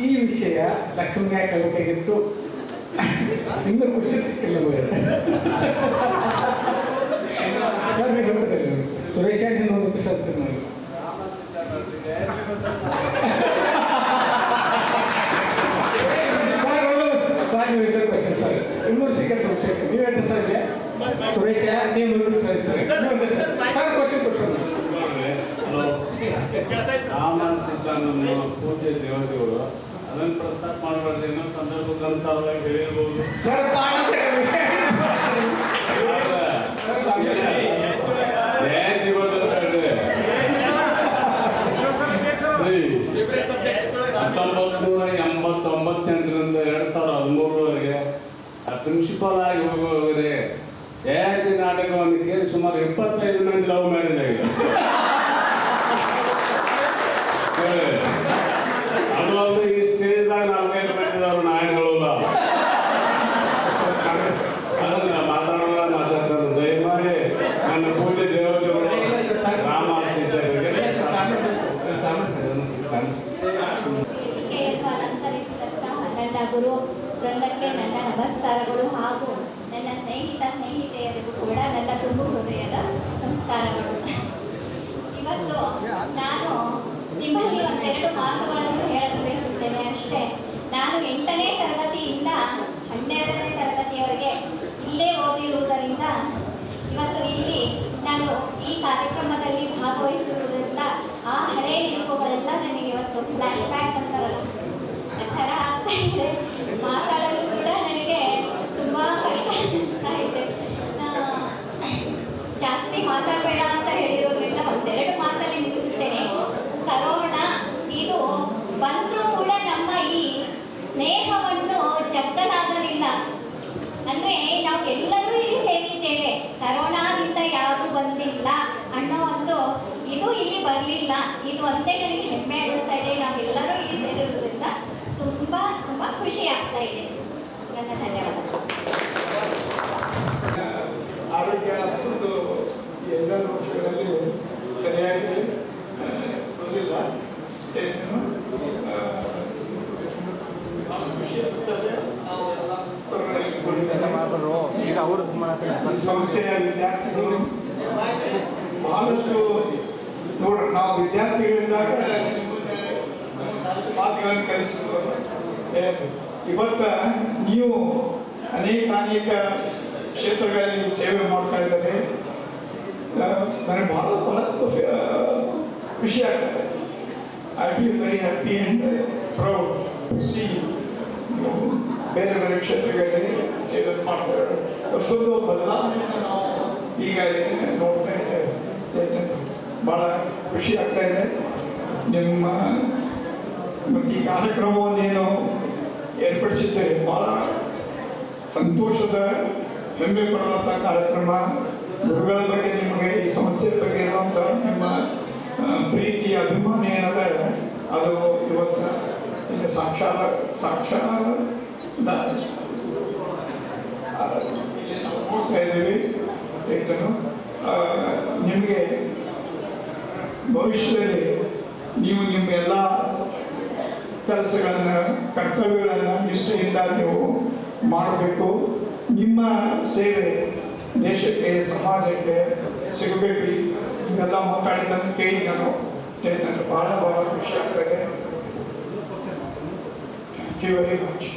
ಈ ವಿಷಯ ಲಕ್ಷ್ಮಣ ಯಾಕೆ ಆಗಬೇಕಾಗಿತ್ತು ಇನ್ನೂ ಕ್ವಶನ್ ಸಿಕ್ಕಿಲ್ಲ ಸರ್ ನೀವು ಹೇಳ್ತಾರೆ ಸುರೇಶ್ ಒಂದು ಸರ್ ನೋಡಿ ಸರ್ ನೀವು ಸರ್ ಕ್ವಶನ್ ಸರ್ ಇನ್ನೂರು ಸಿಕ್ಕ ಸಂಶಯ ನೀವು ಹೇಳ್ತಾ ಸರ್ ಇಲ್ಲ ಸುರೇಶ ನೀವು ಸರಿ ಸರ್ ಸರ್ ಕ್ವಶನ್ ರಾಮ ಸೀತಾನನ್ನು ಪೂಜೆ ದೇವತೆಗಳು ಅದನ್ನು ಪ್ರಸ್ತಾಪ ಮಾಡಬಾರ್ದು ಇನ್ನೂ ಸಂದರ್ಭಕ್ಕನುಸಾರವಾಗಿ ಹೇಳಿರ್ಬೋದು ಸರ್ ರಿಂದ 2013 ಪ್ರಿನ್ಸಿಪಾಲ್ ಆಗಿ ಹೋಗುವವರೆ ಏತಿ ನಾಟಕವನ್ನು ಕೇಳಿ ಸುಮಾರು 25 ಮಂದಿ ಲವ್ ಮ್ಯಾರೇಜ್ ಆಗಿದೆ. ಅದು ಅಲ್ಲದೆ ಈ ಸ್ಟೇಜ್ದಾಗ 4-5 ಮಂದಿದವರು ನಾನು ಹೇಳೋಲ್ಲ, ಅದನ್ನ ಮಾತಾಡೋದು ದಯಮಾಡಿ ನನ್ನ ಪೂಜೆ ದೇವತೆಗಳು ರಾಮ ಸೀತೆಯರಿಗೆ ನನ್ನ ಗುರು ವೃಂದಕ್ಕೆ ನನ್ನ ನಮಸ್ಕಾರಗಳು ಹಾಗೂ ನನ್ನ ಸ್ನೇಹಿತೆಯರಿಗೂ ಕೂಡ ನನ್ನ ತುಂಬು ಹೃದಯದ ನಮಸ್ಕಾರಗಳು. ಇವತ್ತು ನಾನು ನಿಮ್ಮಲ್ಲಿ ಒಂದೆರಡು ಮಾತುಗಳನ್ನು ಹೇಳಲು ಬಯಸುತ್ತೇನೆ ಅಷ್ಟೇ. ನಾನು 8ನೇ ತರಗತಿಯಿಂದ 12ನೇ ತರಗತಿಯವರೆಗೆ ಇಲ್ಲೇ ಓದಿರುವುದರಿಂದ ಇವತ್ತು ಇಲ್ಲಿ ನಾನು ಈ ಕಾರ್ಯಕ್ರಮದಲ್ಲಿ ಭಾಗವಹಿಸಿರುವುದರಿಂದ ಆ ಹಳೆಯ ನೆನಪುಗಳೆಲ್ಲ ನನಗೆ ಇವತ್ತು ಫ್ಲ್ಯಾಶ್ ಬ್ಯಾಕ್ ಅಂತಾರಲ್ಲ ಆ ಥರ ಆಗ್ತಾ ಇದೆ. ಮಾತಾಡಲು ಕೂಡ ನನಗೆ ತುಂಬ ಕಷ್ಟ ಅನಿಸ್ತಾ ಇದೆ. ಜಾಸ್ತಿ ಮಾತಾಡಬೇಡ ಅಂತ ಹೇಳಿರೋದ್ರಿಂದ ಒಂದೆರಡು ಮಾತಲ್ಲಿ ಮುಗಿಸುತ್ತೇನೆ. ಕರೋನಾ ಇದು ಬಂದರೂ ಕೂಡ ನಮ್ಮ ಈ ಸ್ನೇಹವನ್ನು ಜಗ್ಗಲಾಗಲಿಲ್ಲ. ಅಂದರೆ ನಾವು ಎಲ್ಲರೂ ಇಲ್ಲಿ ಸೇರಿದ್ದೇವೆ, ಕರೋನಾದಿಂದ ಯಾರೂ ಬಂದಿಲ್ಲ ಅನ್ನೋ ಒಂದು ಇದು ಇಲ್ಲಿ ಬರಲಿಲ್ಲ. ಇದು ಒಂದೇ ನನಗೆ ಹೆಮ್ಮೆ ಅನ್ನಿಸ್ತಾ ಇದೆ. ನಾವೆಲ್ಲರೂ ಇಲ್ಲಿ ಸೇರಿರೋದ್ರಿಂದ ತುಂಬ ತುಂಬ ಖುಷಿ ಆಗ್ತಾ ಇದೆ. ನನ್ನ ಧನ್ಯವಾದ. ಆರೋಗ್ಯ ಅಷ್ಟೊಂದು ಎಲ್ಲ ವರ್ಷಗಳಲ್ಲಿ ಸರಿಯಾಗಿ ಬರಲಿಲ್ಲ. ಸಂಸ್ಥೆಯ ವಿದ್ಯಾರ್ಥಿಗಳು ಬಹಳಷ್ಟು ನೋಡ್ರಿ, ನಾವು ವಿದ್ಯಾರ್ಥಿಗಳಿಂದಾಗ ಮಾತುಗಳನ್ನು ಕಲಿಸ್ತೀವಿ. ಇವತ್ತ ನೀವು ಅನೇಕ ಕ್ಷೇತ್ರಗಳಲ್ಲಿ ಸೇವೆ ಮಾಡ್ತಾ ಇದ್ದಾರೆ. ನನಗೆ ಬಹಳ ಖುಷಿ ಆಗ್ತದೆ. I feel very happy and proud to see ಬೇರೆ ಬೇರೆ ಕ್ಷೇತ್ರಗಳಲ್ಲಿ ಸೇವೆ ಮಾಡ್ತಾರೆ. ಅಷ್ಟೊಂದು ಬದಲಾವಣೆಯನ್ನು ನಾವು ಈಗ ನೋಡ್ತಾ ಇದ್ದೇವೆ. ಭಾಳ ಖುಷಿ ಆಗ್ತಾ ಇದೆ. ನಿಮ್ಮ ಮತ್ತು ಈ ಕಾರ್ಯಕ್ರಮವನ್ನೇನು ಏರ್ಪಡಿಸಿದ್ದೇವೆ ಭಾಳ ಸಂತೋಷದ ಹೆಮ್ಮೆ ಪಡುವಂಥ ಕಾರ್ಯಕ್ರಮ. ಗುರುಗಳ ಬಗ್ಗೆ ನಿಮಗೆ ಈ ಸಂಸ್ಥೆ ಬಗ್ಗೆ ಇರುವಂಥ ನಿಮ್ಮ ಪ್ರೀತಿ ಅಭಿಮಾನ ಏನದ ಅದು ಇವತ್ತು ಇಲ್ಲಿ ಸಾಕ್ಷಾತ್ ಇಲ್ಲಿ ನಾವು ನೋಡ್ತಾ ಇದ್ದೀವಿ. ನಿಮಗೆ ಭವಿಷ್ಯದಲ್ಲಿ ನೀವು ನಿಮ್ಮ ಎಲ್ಲ ಕೆಲಸಗಳನ್ನು ಕರ್ತವ್ಯಗಳನ್ನು ನಿಷ್ಠೆಯಿಂದ ನೀವು ಮಾಡಬೇಕು. ನಿಮ್ಮ ಸೇವೆ ದೇಶಕ್ಕೆ ಸಮಾಜಕ್ಕೆ ಸಿಗಬೇಕು. ಇವೆಲ್ಲ ಮಾತಾಡಿದ್ದನ್ನು ಕೇಳಿ ನನಗೆ ಭಾಳ ಖುಷಿ ಆಗ್ತದೆ. Thank you very much.